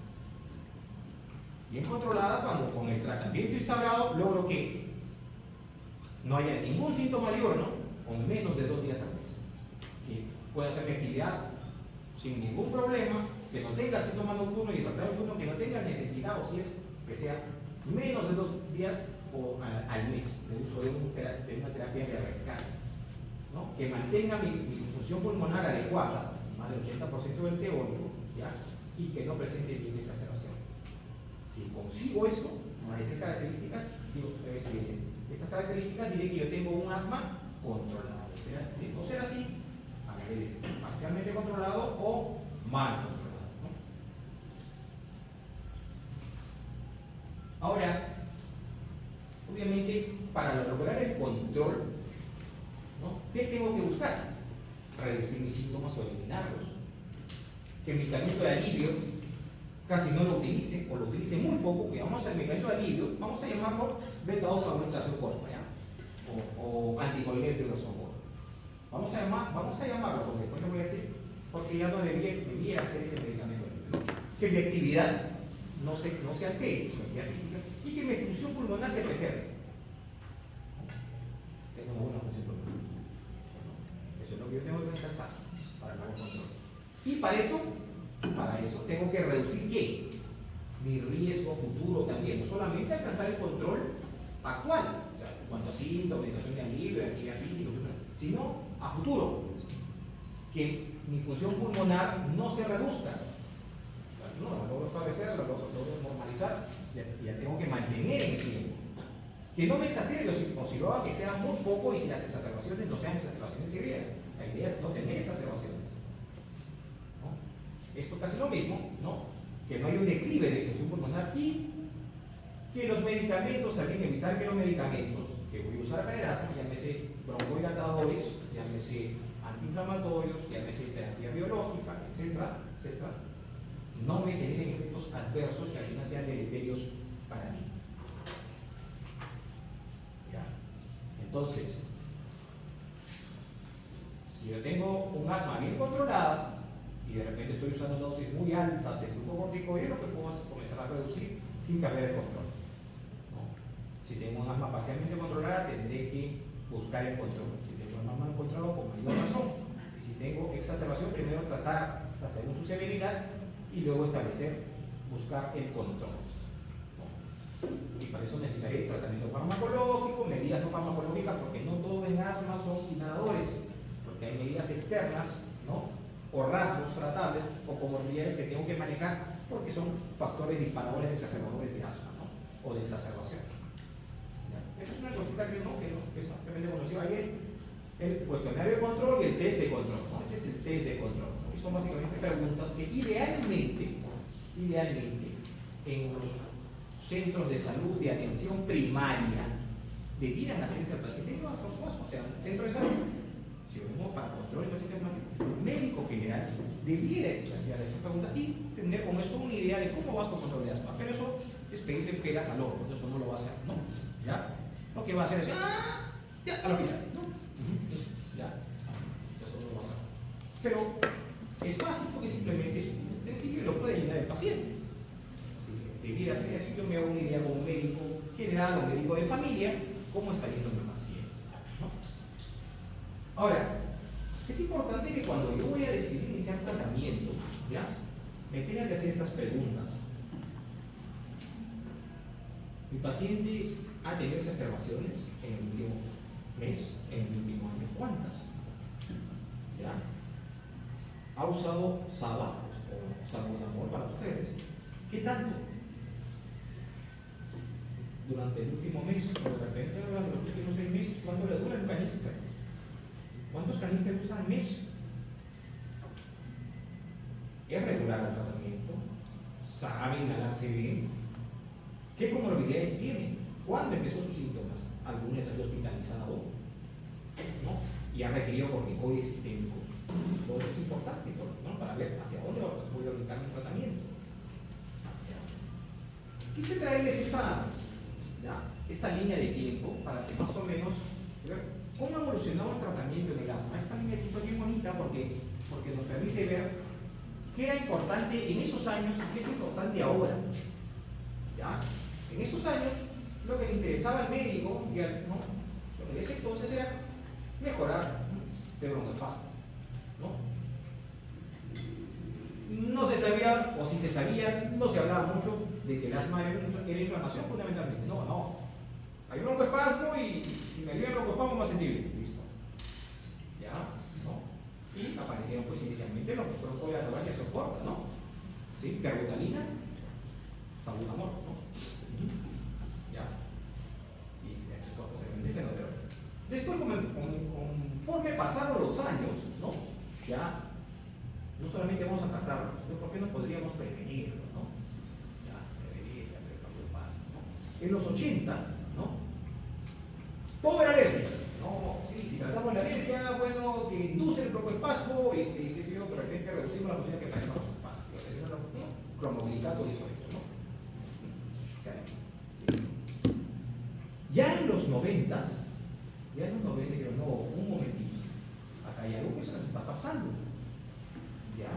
Bien controlada cuando con el tratamiento instaurado logro que no haya ningún síntoma diurno con menos de 2 días al mes. Que pueda hacer mi actividad sin ningún problema, que no tenga síntomas nocturnos y el tratamiento nocturno que no tenga necesidad, o si es que sea menos de 2 días al mes de uso de una terapia de rescate, ¿no? Que mantenga mi función pulmonar adecuada, más del 80% del teórico, ¿ya? Y que no presente ninguna exacerbación. Si consigo eso, más de 3 características, digo, estas características diré que yo tengo un asma controlado. De no ser así, hablaré de parcialmente controlado o mal controlado, ¿no? Ahora, obviamente, para lograr el control, ¿no?, ¿qué tengo que buscar? Reducir mis síntomas o eliminarlos. Que el mecanismo de alivio casi no lo utilice, o lo utilice muy poco, que vamos al mecanismo de alivio, vamos a llamarlo beta-2 aumentación corta, ¿ya? O anticolinérgico de socorro. Vamos a llamarlo, porque después lo voy a decir, porque ya no debiera ser ese medicamento, ¿no? Que mi actividad no se altere, mi actividad física, y que mi función pulmonar se preserve. Tengo una buena función pulmonar. Eso es lo que yo tengo que alcanzar para el control. Y para eso tengo que reducir ¿qué? Mi riesgo futuro también. No solamente alcanzar el control actual, o sea, en cuanto a síntomas, medicación de alivio, actividad física, sino a futuro. Que mi función pulmonar no se reduzca. No, lo logro establecer, lo logro normalizar, ya tengo que mantener en el tiempo. Que no me exacerbe, o si lo hago que sea muy poco y si las exacerbaciones no sean exacerbaciones severas. La idea es no tener exacerbaciones. Esto casi lo mismo, ¿no? Que no hay un declive de función pulmonar y que los medicamentos, también evitar que los medicamentos que voy a usar para el asma, llámese broncohilatadores, llámese antiinflamatorios, llámese terapia biológica, etcétera, etcétera, no me generen efectos adversos que al final sean deleterios para mí. ¿Ya? Entonces, si yo tengo un asma bien controlada, y de repente estoy usando dosis muy altas de glucocorticoide, lo que puedo comenzar a reducir sin perder el control, ¿no? Si tengo un asma parcialmente controlada, tendré que buscar el control. Si tengo un asma controlado, con mayor razón. Y si tengo exacerbación, primero tratar según su severidad y luego buscar el control, ¿no? Y para eso necesitaré tratamiento farmacológico, medidas no farmacológicas, porque no todo en asma son inhaladores, porque hay medidas externas, ¿no?, o rasgos tratables o comorbilidades que tengo que manejar porque son factores disparadores exacerbadores de asma, ¿no?, o de exacerbación. Esa es una cosita que es ampliamente conocido ayer, el cuestionario de control y el test de control, ¿no? Este es el test de control, ¿no? Y son básicamente preguntas que idealmente en los centros de salud de atención primaria debieran hacerse al paciente, o sea, centro de salud. Si venimos para control de paciente médico general, debiera plantear estas preguntas y tener con esto una idea de cómo vas con control de asma. Pero eso es pedirle peras al horno, eso no lo va a hacer, ¿no? ¿Ya? Lo que va a hacer es, ya, al hospital, ¿no? ¿Ya? Eso no lo va a hacer. Pero es fácil porque simplemente es sencillo y lo puede llenar el paciente. Si debiera ser así, yo me hago una idea como médico general o médico de familia, cómo está yendo mi paciente, ¿no? Ahora, es importante que cuando yo voy a decidir iniciar tratamiento, ¿ya?, me tenga que hacer estas preguntas. Mi paciente ha tenido exacerbaciones en el último mes, en el último año. ¿Cuántas? ¿Ya? ¿Ha usado SABA o salbutamol para ustedes? ¿Qué tanto? durante el último mes, o de repente durante los últimos 6 meses, ¿cuánto le dura el canister? ¿Cuántos canisters usan al mes? ¿Es regular el tratamiento? ¿Sabe inhalarse bien? ¿Qué comorbilidades tiene? ¿Cuándo empezó sus síntomas? ¿Alguno ha sido hospitalizado? ¿No? Y ha requerido corticoides sistémicos. Todo eso es importante, ¿no? Para ver hacia dónde vamos a poder orientar el tratamiento. Quise traerles esta línea de tiempo para que más o menos ver cómo ha evolucionado el tratamiento en el asma. Esta línea de tiempo es bien bonita porque nos permite ver qué era importante en esos años y qué es importante ahora. ¿Ya? En esos años, lo que le interesaba al médico, lo que decía entonces era mejorar el broncoespasmo. No se sabía, o si se sabía, no se hablaba mucho de que el asma era inflamación fundamentalmente. No. Hay broncoespasmo y si me alivia el broncoespasmo me va a sentir bien. Listo. ¿Ya? ¿No? Y aparecieron pues inicialmente los broncodilatadores de soporte, ¿no? ¿Sí? Terbutalina, salbutamol, ¿no? ¿Ya? Y eso posteriormente fenoterol. Después, conforme pasaron los años, ¿no? Ya no solamente vamos a tratarlos, sino por qué no podríamos prevenirlos, ¿no? Ya, prevenir, ¿no? En los 80, ¿no? Todo era alergia, ¿no? Sí, si tratamos la alergia, bueno, que induce el broncoespasmo y si, qué sé yo, de repente reducimos la posibilidad que traiga broncoespasmo, lo que se llama cromoglicato disónico, ¿no? O sea, ya en los 90, dijeron, no, un momentito, acá hay algo que se nos está pasando. ¿Ya?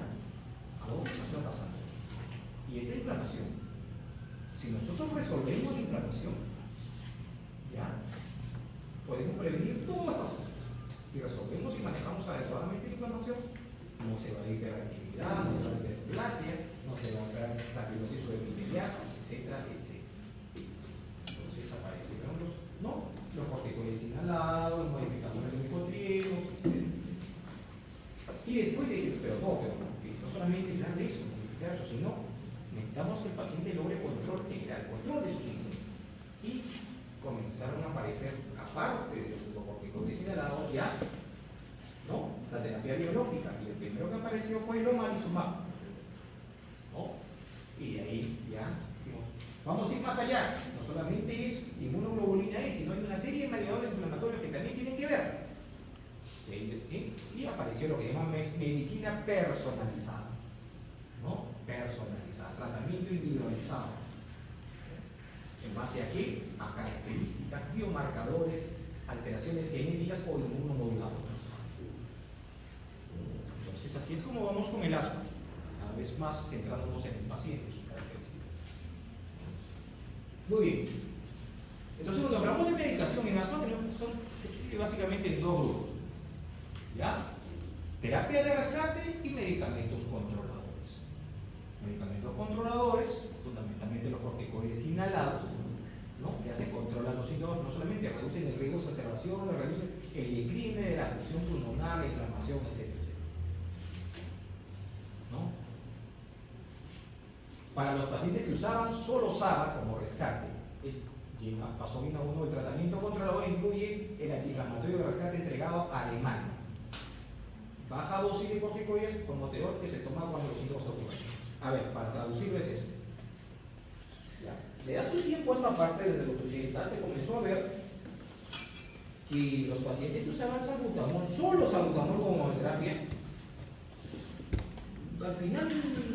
Algo que está pasando. Y es la inflamación. Si nosotros resolvemos la inflamación, ¿ya? Podemos prevenir todas las cosas. Si resolvemos y manejamos adecuadamente la inflamación, no se va a ir hiperactividad, no se va a ir hiperplasia, no se va a crear la fibrosis subepitelial, etcétera, etcétera. Entonces aparecieron los corticoides inhalados, los modificadores de micotrieno, etc. Y después de ello, pero no solamente es darle eso, modificar eso, sino necesitamos que el paciente logre control general, control de sus síntomas. Y comenzaron a aparecer, aparte de los corticoides inhalados, ya, ¿no? La terapia biológica. Y el primero que apareció fue el omalizumab, ¿no? Y de ahí ya, vamos a ir más allá. No solamente es inmunoglobulina E, sino hay una serie de mediadores inflamatorios que también tienen que ver. Y apareció lo que llaman medicina personalizada, ¿no? Personalizada, tratamiento individualizado. ¿En base a qué? A características, biomarcadores, alteraciones genéticas o inmunomoduladores. Entonces, así es como vamos con el asma, cada vez más centrándonos en el paciente, sus características. Muy bien. Entonces, cuando hablamos de medicación en asma, se divide básicamente en dos grupos. ¿Ya? Terapia de rescate y medicamentos controladores. Medicamentos controladores, fundamentalmente los corticoides inhalados, ¿no? Que hacen controlar los síntomas, no solamente reducen el riesgo de exacerbación, reducen el decline de la función pulmonar, la inflamación, etc. ¿No? Para los pacientes que usaban solo SABA como rescate, paso bien a uno, el tratamiento controlador incluye el antiinflamatorio de rescate entregado a demanda. Baja dosis de corticoides con moterol que se toma cuando los síntomas ocurren. A ver, para traducirlo es esto. ¿Ya? Le das un tiempo a esta parte, desde los 80 se comenzó a ver que los pacientes que usaban salbutamol, solo salbutamol como monoterapia, al final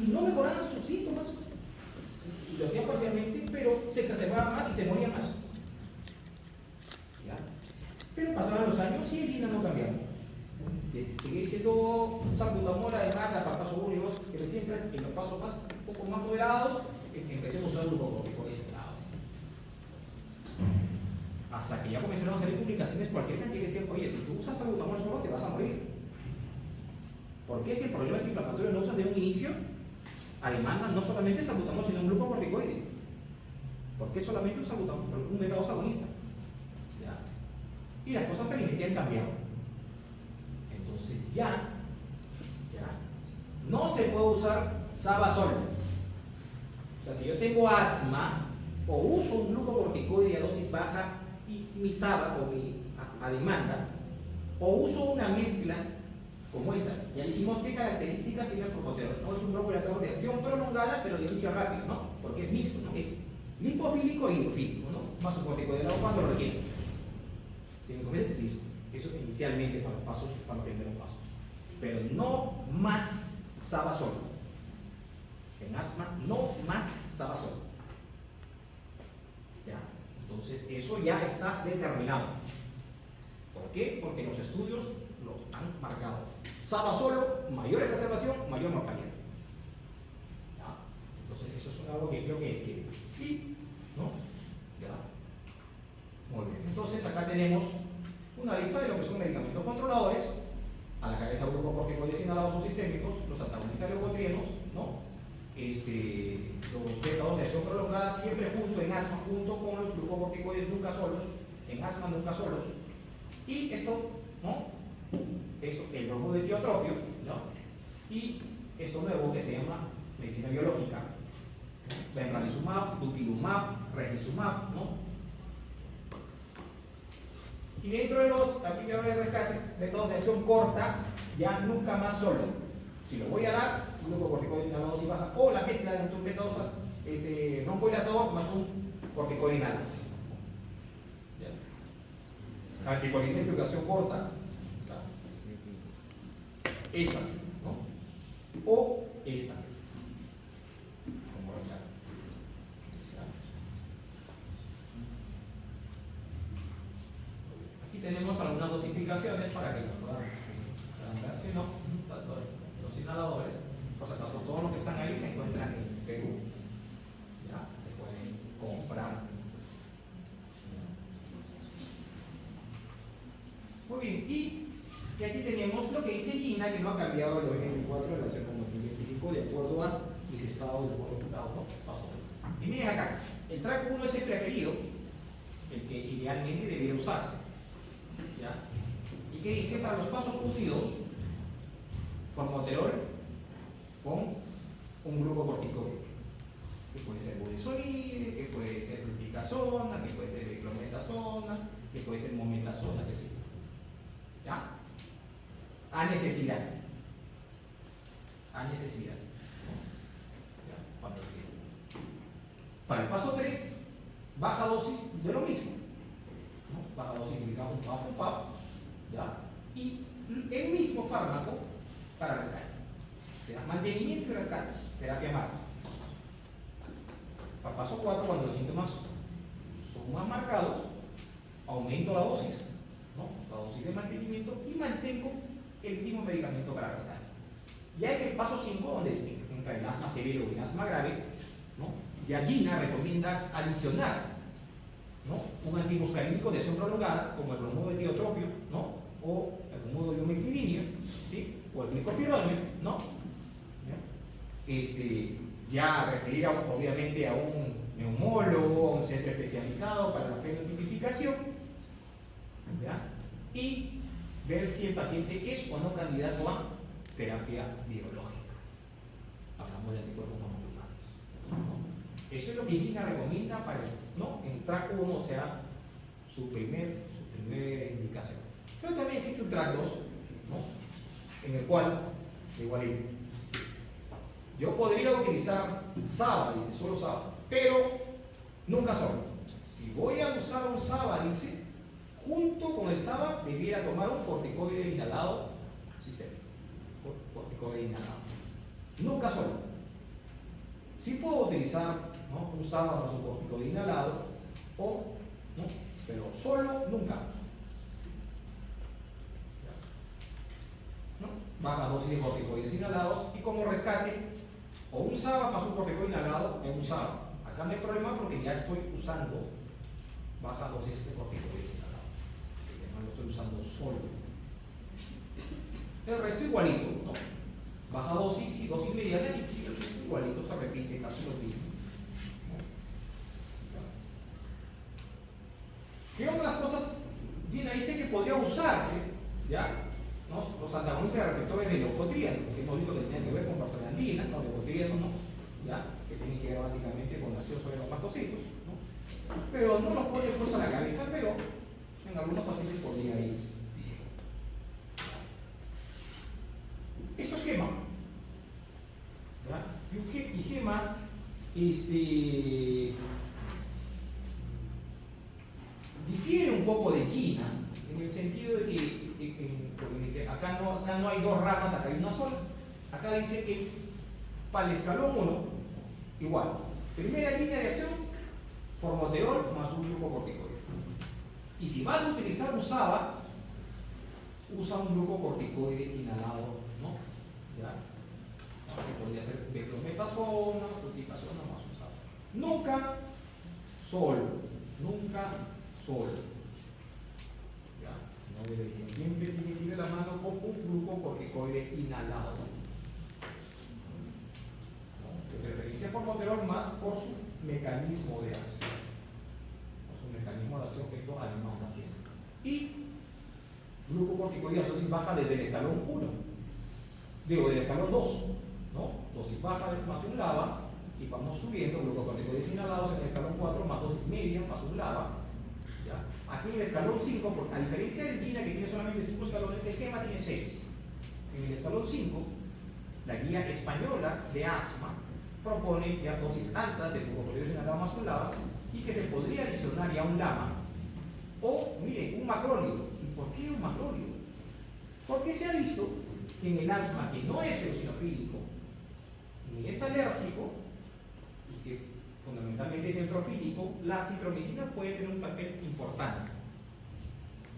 no mejoraban sus síntomas. Lo hacían parcialmente, pero se exacerbaba más y se moría más. ¿Ya? Pero pasaban los años y el INA no cambiaba. Sigue siendo salbutamol, además la papazo 1 y 2, que recién en los pasos un poco más moderados, empecemos a usar glucocorticoides moderados. Hasta que ya comenzaron a salir publicaciones, cualquier cantidad decían, oye, si tú usas salbutamol solo te vas a morir. ¿Por qué si el problema es inflamatorio no usas de un inicio? A demanda no solamente salbutamol, sino un glucocorticoide. ¿Por qué solamente un salbutamol? Un beta 2 agonista. ¿Ya? Y las cosas felizmente han cambiado. Entonces ya no se puede usar SABA solo. O sea, si yo tengo asma, o uso un glucocorticoide a dosis baja y mi SABA o mi a demanda, o uso una mezcla como esta. Ya dijimos qué características tiene el fructoterol. No es un broncoreactor de acción prolongada, pero de inicio rápido, ¿no? Porque es mixto, ¿no? Es lipofílico e hidrofílico, ¿no? Más un corticoide cuando lo requiere. Si me convence, listo. Eso inicialmente para los pasos, para los primeros pasos. Pero no más SABA solo. En asma, no más SABA solo. ¿Ya? Entonces, eso ya está determinado. ¿Por qué? Porque los estudios lo han marcado. SABA solo, mayor exacerbación, mayor mortalidad. ¿Ya? Entonces, eso es algo que creo que sí, ¿no? ¿Ya? Muy bien. Entonces, acá tenemos una lista de lo que son medicamentos controladores. A la cabeza glucocorticoides inhalados o sistémicos, los antagonistas leucotrienos, ¿no? Los beta-2 de acción prolongada siempre junto en asma, junto con los glucocorticoides nunca solos, en asma nunca solos. Y esto, ¿no? Esto, el bromuro de tiotropio, ¿no? Y esto nuevo que se llama medicina biológica, benralizumab, dupilumab, regizumab, ¿no? Y dentro de los aplicadores de rescate, métodos de acción corta, ya nunca más solo. Si lo voy a dar, un glucocorticoide inhalado si baja, o la mezcla de un método broncohilatador más un corticoide inhalado. Anticolinérico de acción corta, esta, ¿no? O esta. Como rescate. Aquí tenemos algunas dosificaciones para que las puedan ver. Si no, los inhaladores, por si acaso, todos los que están ahí se encuentran en Perú. ¿Ya? Se pueden comprar. Muy bien, y aquí tenemos lo que dice Gina, que no ha cambiado el 2024 de la con 2025 de acuerdo a mis estados de resultados, ¿no? Y miren acá, el track 1 es el preferido, el que idealmente debiera usarse. ¿Ya? Y que dice para los pasos unidos, formoterol con un glucocorticoide, que puede ser budesonide, que puede ser fluticasona, que puede ser beclometasona, que puede ser mometasona, que sé. ¿Ya? A necesidad. A necesidad. ¿Ya? Cuando quiera. Para el paso 3, baja dosis de lo mismo. ¿No? Baja dosis indicamos un PAF, ¿ya? Y el mismo fármaco para rescate. O sea, mantenimiento y rescate, terapia marca. Para paso 4, cuando los síntomas son más marcados, aumento la dosis, ¿no? La dosis de mantenimiento y mantengo el mismo medicamento para rescate. Ya en el paso 5, donde entra el asma severo y el asma grave, ¿no? Ya Gina recomienda adicionar, ¿no? Un antimuscarínico de acción prolongada, como el bromuro de tiotropio, ¿no? O el bromuro de omeclidina, ¿sí? O el glicopironol, ¿no? Ya referir obviamente a un neumólogo, a un centro especializado para la fenotipificación, ¿ya? Y ver si el paciente es o no candidato a terapia biológica. Hablamos de anticuerpos monoclonales, ¿no? Eso es lo que Gina recomienda para, ¿no? En track 1 sea su primer indicación. Pero también existe un track 2, ¿no? En el cual, igualito, yo podría utilizar SABA, dice, solo SABA, pero nunca solo. Si voy a usar un SABA, dice, junto con el SABA debiera tomar un corticoide inhalado sistémico. Corticoide inhalado. Nunca solo. Sí puedo utilizar, ¿no? Un SABA más un corticoide inhalado, o, ¿no? Pero solo nunca. ¿No? Baja dosis de corticoides inhalados y como rescate, o un SABA más un corticoide inhalado o un SABA. Acá no hay problema porque ya estoy usando baja dosis de corticoides inhalados. No lo estoy usando solo. El resto igualito, ¿no? Baja dosis y dosis mediana y igualito se repite casi lo mismo. ¿Qué otras cosas? Gina dice que podría usarse, ¿ya? ¿No? Los antagonistas de receptores de leucotrieno, que hemos visto que tienen que ver con prostaglandina, ¿no? Leucotrieno, ¿no? ¿Ya? Que tienen que ver básicamente con la acción sobre los mastocitos, ¿no? pero no lo pone puesto a la cabeza, pero en algunos pacientes podría ir. Esto es GEMA. ¿Ya? Y GEMA difiere un poco de China en el sentido de que acá no hay dos ramas, acá hay una sola. Acá dice que para el escalón 1, igual, primera línea de acción, formoterol más un glucocorticoide. Y si vas a utilizar un SABA, usa un glucocorticoide inhalado, ¿no? ¿Ya? Que podría ser beclometasona, fluticasona más un SABA. Nunca solo, nunca solo. ¿Ya? No debería. Siempre tiene que ir de la mano con un glucocorticoide inhalado. De preferencia por formoterol más por su mecanismo de acción. Por su mecanismo de acción que esto además siempre. Y glucocorticoide dosis baja desde el escalón 1. Digo, del escalón 2. ¿No? Dosis baja más un LABA y vamos subiendo glucocorticoides inhalados en el escalón 4 más dosis media más un LABA. ¿Ya? Aquí en el escalón 5, porque a diferencia de China que tiene solamente 5 escalones, el GEMA tiene 6. En el escalón 5, la guía española de asma propone ya dosis altas de glucocorticoides inhalados más un LABA y que se podría adicionar ya un LAMA o, miren, un macrólido. ¿Y por qué un macrólido? Porque se ha visto que en el asma que no es eosinofílico ni es alérgico y que fundamentalmente es neutrofílico, la citromicina puede tener un papel importante.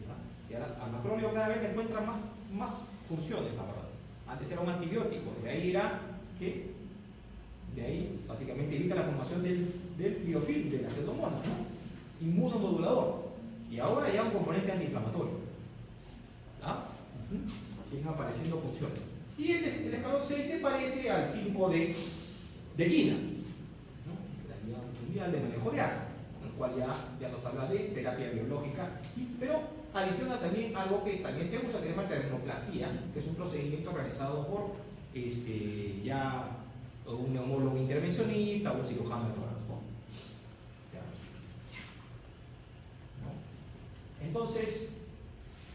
¿Ya? Y al macróleo cada vez le encuentra más funciones, la verdad. Antes era un antibiótico, de ahí era que de ahí básicamente evita la formación del biofilm, de la pseudomonas, ¿no? Inmunomodulador. Y ahora ya un componente antiinflamatorio. ¿Ya? Siguen apareciendo funciones. Y el escalón 6 se parece al 5 de China, ¿no? La Guía Mundial de Manejo de Asma, en el cual ya nos habla de terapia biológica, pero adiciona también algo que también se usa, que se llama termoplastia, que es un procedimiento realizado por ya un neumólogo intervencionista o un cirujano de tórax. ¿No? Entonces,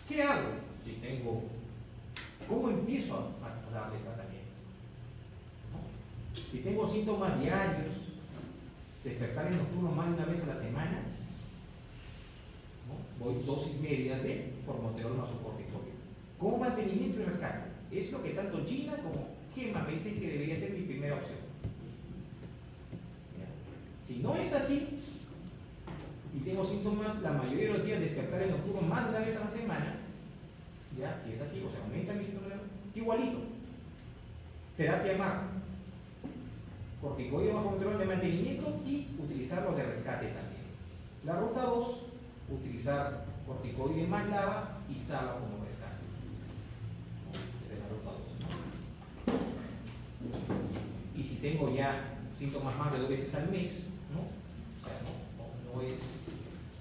¿qué hago si tengo? ¿Cómo empiezo a darle tratamiento? ¿No? Si tengo síntomas diarios, despertares nocturnos más de una vez a la semana, ¿no? Voy dosis medias de formoterol más corticoide. Como mantenimiento y rescate. Es lo que tanto China como GEMA me dicen que debería ser mi primera opción. ¿Ya? Si no es así, y tengo síntomas la mayoría de los días despertares nocturnos más de una vez a la semana, ya, si es así, o sea, aumenta mi síntoma, igualito. Terapia MAR, corticoide bajo control de mantenimiento y utilizarlos de rescate también. La ruta 2, utilizar corticoide más LABA y SABA como rescate. Desde la ruta 2. ¿No? Y si tengo ya síntomas más de 2 veces al mes, ¿no? O sea, no es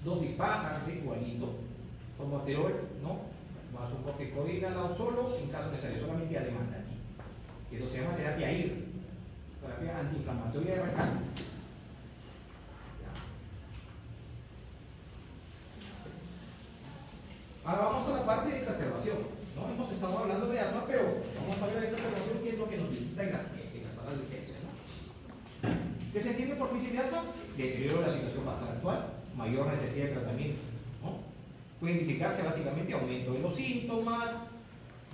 dosis bajas de igualito, formoterol, ¿no? Más un corticoide inhalado solo, en caso necesario, solamente a demanda aquí. Que eso se llama terapia IR, terapia antiinflamatoria de rescate. Ahora vamos a la parte de exacerbación. ¿No? Hemos estado hablando de asma, pero vamos a ver la exacerbación, que es lo que nos visita en las salas de urgencia, ¿no? ¿Qué se entiende por crisis de asma? Deterioro de la situación basal actual, mayor necesidad de tratamiento, ¿no? Puede indicarse básicamente aumento de los síntomas,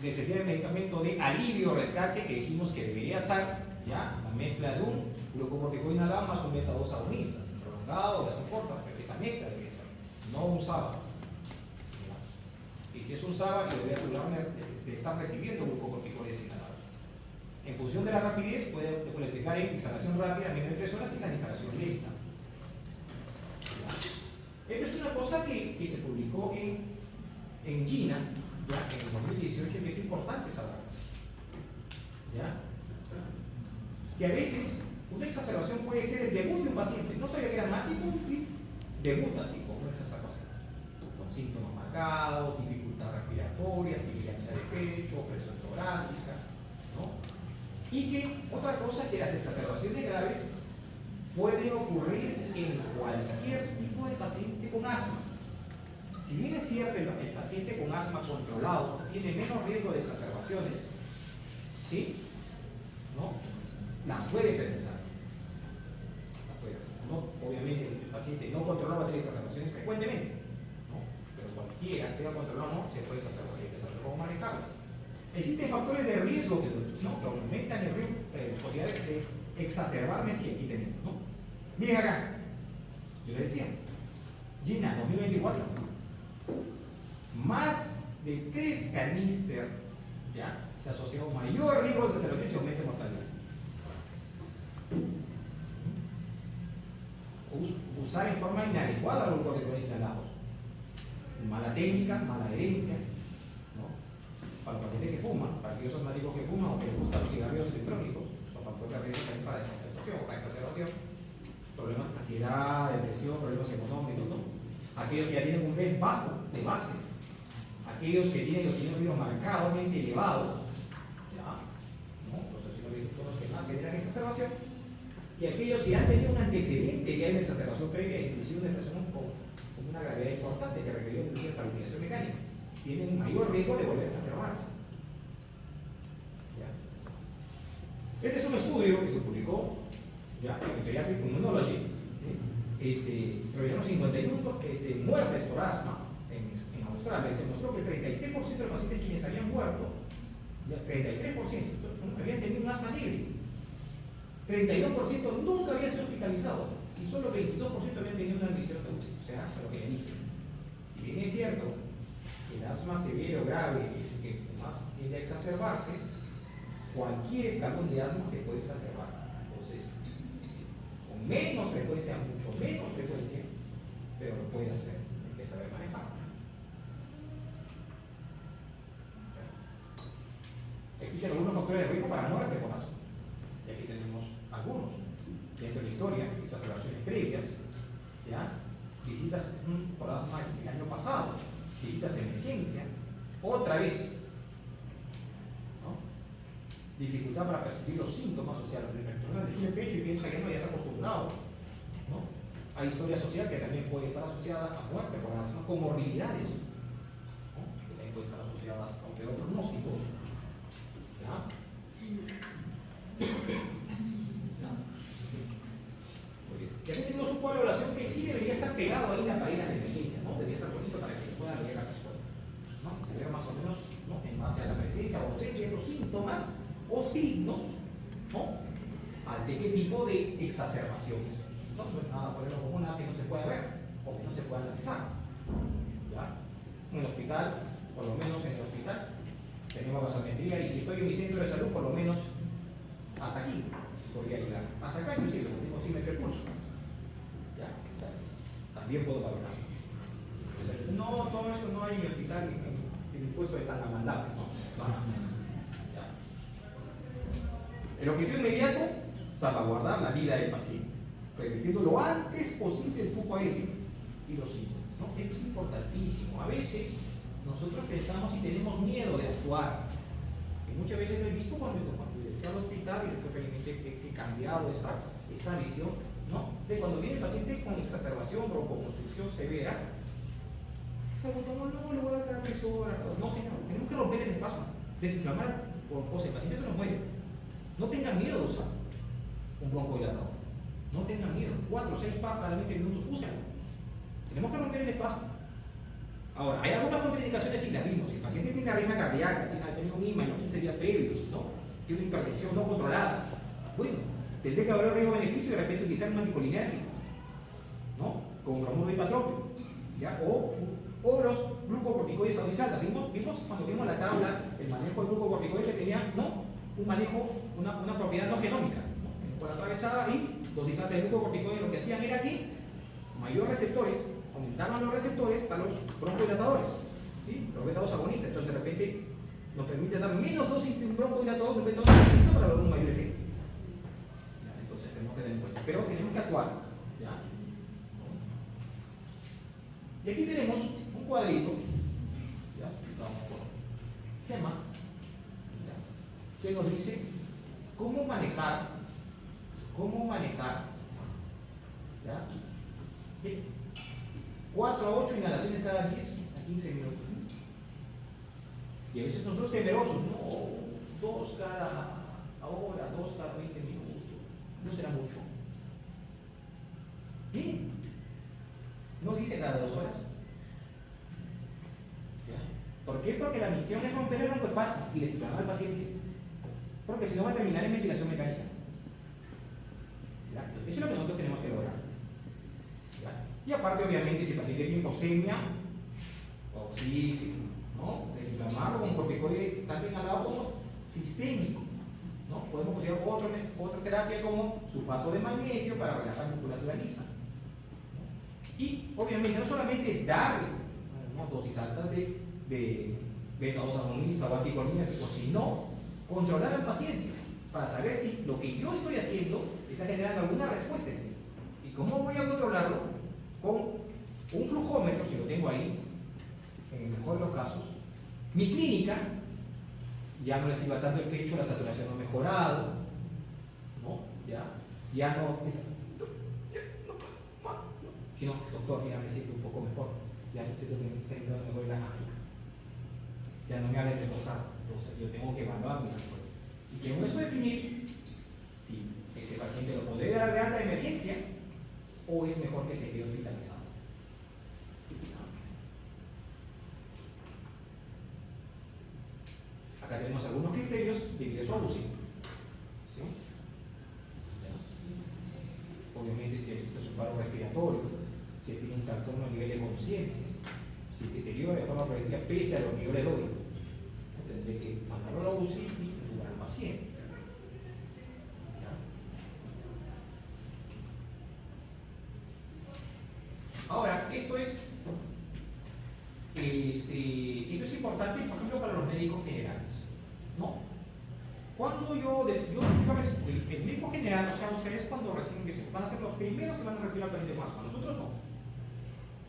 necesidad de medicamento de alivio o rescate, que dijimos que debería ser ya la mezcla de un glucocorticoide inhalado más un beta 2 agonista, prolongado, de corta, pero esa mezcla debería ser, no un SABA. Y si es un SABA, yo debería asegurarme de estar recibiendo glucocorticoides inhalados. En función de la rapidez, puede explicar en instalación rápida, menos de 3 horas, y la instalación lenta. Esta es una cosa que se publicó en China, ya en el 2018, que es importante saber. ¿Ya? Que a veces una exacerbación puede ser el debut de un paciente. No sabía que era asmático y debuta así con una exacerbación. Con síntomas marcados, dificultad respiratoria, sibilancia de pecho, presión torácica, ¿no? Y que otra cosa es que las exacerbaciones graves puede ocurrir en cualquier tipo de paciente con asma. Si bien es cierto el paciente con asma controlado tiene menos riesgo de exacerbaciones, ¿sí? ¿No? Las puede presentar. No, obviamente el paciente no controlado va a tener exacerbaciones frecuentemente, ¿no? Pero cualquiera, sea controlado o no, se puede exacerbar. Hay que saber cómo manejarlas. Existen factores de riesgo ¿no? que aumentan el riesgo, posibilidad de exacerbarme si aquí tenemos, ¿no? Miren acá, yo les decía, Gina, 2024, más de 3 caníster, ¿ya? Se asocia a un mayor riesgo de exacerbación y aumento de mortalidad. Usar en forma inadecuada los corticoides inhalados. Mala técnica, mala herencia, ¿no? Para los pacientes que fuman, para aquellos asmáticos que fuman o que les gustan los cigarrillos electrónicos, son factores de riesgo también para descompensación o para exacerbación. Problemas de ansiedad, depresión, problemas económicos, ¿no? Aquellos que ya tienen un PES bajo de base, aquellos que tienen los eosinofilos marcadamente elevados, ¿ya? ¿No? Los eosinofilos son los que más generan exacerbación. Y aquellos que han tenido un antecedente que hay una exacerbación previa, inclusive una persona con una gravedad importante que requirió inclusive estabilización mecánica, tienen mayor riesgo de volver a exacerbarse. ¿Ya? Este es un estudio que se publicó ya, en Pediatric Immunology. ¿Sí? Se realizaron 51 muertes por asma en Australia y se mostró que el 33% de los pacientes quienes habían muerto, ya, 33%, habían tenido un asma libre. 32% nunca había sido hospitalizado y solo 22% habían tenido una admisión de UCI. O sea, lo que le dije. Si bien es cierto que el asma severo o grave es el que más tiende a exacerbarse, cualquier escalón de asma se puede exacerbar. Entonces, con menos frecuencia, mucho menos frecuencia, pero lo puede hacer. Hay que saber manejar. Existen algunos factores de riesgo para muerte por asma. Y aquí tenemos algunos. Dentro de la historia, exacerbaciones previas, ¿ya? Visitas por asma el año pasado, visitas de emergencia, otra vez, ¿no? Dificultad para percibir los síntomas, o sea, la persona tiene el pecho y piensa que no, ya se ha acostumbrado, ¿no? Hay historia social que también puede estar asociada a muerte por asma, comorbilidades, ¿no? Que también pueden estar asociadas a un peor pronóstico, ¿ya? Que aquí tenemos un cuadro de oración que sí debería estar pegado ahí en la pared de emergencia, ¿no? Debería estar bonito para que puedan leer la respuesta, ¿no? Se ve más o menos, ¿no? En base a la presencia o ausencia de los síntomas o signos, ¿no? ¿De qué tipo de exacerbaciones? No es nada ponerlo como nada que no se pueda ver o que no se pueda analizar, ¿ya? En el hospital, por lo menos en el hospital, tenemos gasometría y si estoy en mi centro de salud, por lo menos hasta aquí podría llegar. Hasta acá inclusive, tengo oxímetro de pulso. ¿Ya? O sea, también puedo valorar. O sea, no, todo eso no hay en mi hospital en el puesto de tan amandable, ¿no? ¿Ya? El objetivo inmediato, salvaguardar la vida del paciente, revirtiendo lo antes posible el flujo aéreo y los síntomas, ¿no? Esto es importantísimo. A veces nosotros pensamos y tenemos miedo de actuar. Y muchas veces lo he visto cuando ingresé al hospital y después felizmente he cambiado esa visión, ¿no? De cuando viene el paciente con exacerbación, broncoconstricción severa, se agotó, no, le voy a dar cada 3 horas. No, señor, tenemos que romper el espasmo, desinflamar, o sea, el paciente se nos muere. No tengan miedo de usar un broncodilatador. No tengan miedo. 4 o 6 PAP cada 20 minutos, úsenlo. Tenemos que romper el espasmo. Ahora, hay algunas contraindicaciones y las vimos. Si el paciente tiene arritmia cardíaca, ha tenido un IMA en los 15 días previos, ¿no? Tiene una hipertensión no controlada. Bueno, tendré que evaluar riesgo-beneficio y de repente utilizar un anticolinérgico, ¿no? Con bromuro hipatrópico, ¿ya? O los glucocorticoides auxiliares. Vimos cuando vimos la tabla, el manejo del glucocorticoide que tenía, ¿no? Un manejo, una propiedad no genómica, ¿no? Por atravesada y dosizantes de glucocorticoides lo que hacían era que mayor receptores, aumentaban los receptores para los broncodilatadores, ¿sí? Los beta-2 agonistas. Entonces de repente nos permite dar menos dosis de un broncodilatador que un beta-2 agonista para lograr un mayor efecto. ¿Ya? Entonces tenemos que tener en cuenta. Pero tenemos que actuar, ¿ya? Y aquí tenemos un cuadrito, ¿ya? Vamos por Gemma, ¿ya? Que nos dice cómo manejar ¿Ya? Bien. 4 a 8 inhalaciones cada 10 a 15 minutos. Y a veces nosotros temerosos, no, 2 cada hora, 2 cada 20 minutos. No será mucho. Bien. No dice cada 2 horas. ¿Ya? ¿Por qué? Porque la misión es romper el broncoespasmo y desinflamar al paciente. Porque si no va a terminar en ventilación mecánica. ¿Ya? Entonces, eso es lo que nosotros tenemos que lograr. ¿Ya? Y aparte, obviamente, si el paciente tiene hipoxemia, oxígeno, ¿no? Desinflamarlo con corticoide tanto inhalado como sistémico. ¿No? Podemos usar otra terapia como sulfato de magnesio para relajar musculatura lisa. Y obviamente no solamente es darle dosis altas de beta-2-agonista o anticolinérgico, sino controlar al paciente para saber si lo que yo estoy haciendo está generando alguna respuesta en él. ¿Y cómo voy a controlarlo? Con un flujómetro, si lo tengo ahí, en el mejor de los casos. Mi clínica, ya no le sirva tanto el techo, la saturación no ha mejorado, ¿no? Ya no sino, doctor, ya me siento un poco mejor, ya no siento que me está entrando mejor la máquina, ya no me hablen de tocado, entonces yo tengo que evaluar mi respuesta. Y según eso definir si este paciente lo podré dar de alta de emergencia o es mejor que se quede hospitalizado. Acá tenemos algunos criterios de ingreso a UCI. ¿Sí? Obviamente si existe su paro respiratorio, si tiene un trastorno a nivel de conciencia, si deteriora de forma progresiva pese a lo que yo le doy, tendré que mandarlo a la UCI y intubar al paciente. ¿Ya? Ahora, esto es importante, por ejemplo, para los médicos generales. ¿No? Cuando el médico general, o sea, ustedes cuando reciben, van a ser los primeros que van a recibir al paciente más, a nosotros no.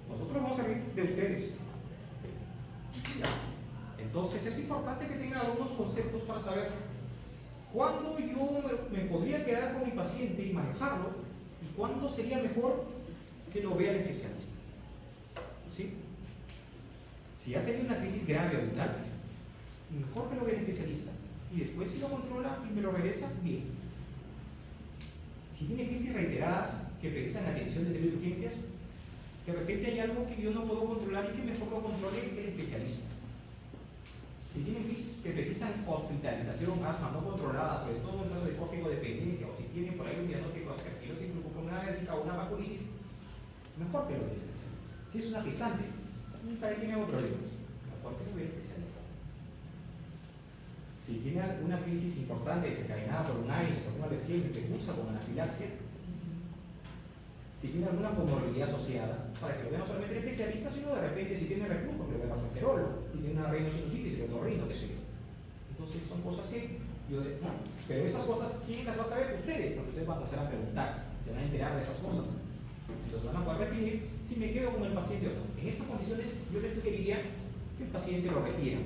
Nosotros vamos a recibir de ustedes. ¿Ya? Entonces es importante que tengan algunos conceptos para saber cuándo yo me podría quedar con mi paciente y manejarlo y cuándo sería mejor que lo vea el especialista. ¿Sí? Si ha tenido una crisis grave o vital, mejor que lo vea el especialista. Y después si lo controla y me lo regresa, bien. Si tiene crisis reiteradas que precisan atención desde las urgencias, de repente hay algo que yo no puedo controlar y que mejor lo controle el especialista. Si tienen crisis que precisan hospitalización, asma no controlada, sobre todo en caso de córtico-dependencia, o si tienen por ahí un diagnóstico de aspergilosis pulmonar alérgica o una vasculitis, mejor que lo vea el especialista. Si es una gestante, también tiene otro problema, mejor que lo vea el especialista. Si tiene alguna crisis importante desencadenada por un AINES, por una alergia que cursa con anafilaxia, si tiene alguna comorbilidad asociada, para que lo vea no solamente el especialista, sino de repente si tiene reflujo, que lo vea el gastroenterólogo, si tiene una rhinosinusitis, el otorrino, qué sé yo. Entonces son cosas que no, pero esas cosas, ¿quién las va a saber? Ustedes, porque ustedes van a empezar a preguntar, se van a enterar de esas cosas. Entonces van a poder definir si me quedo con el paciente o no. En estas condiciones yo les sugeriría que el paciente lo refiera.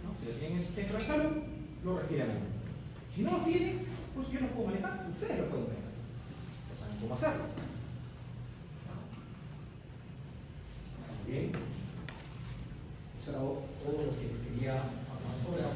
¿No? Si lo tienen en su centro de salud, lo refieren a uno. Si no lo tienen, pues yo no puedo manejar, ustedes lo pueden manejar. Ya saben cómo hacerlo. Bien. Eso era todo lo que les quería hablar sobre las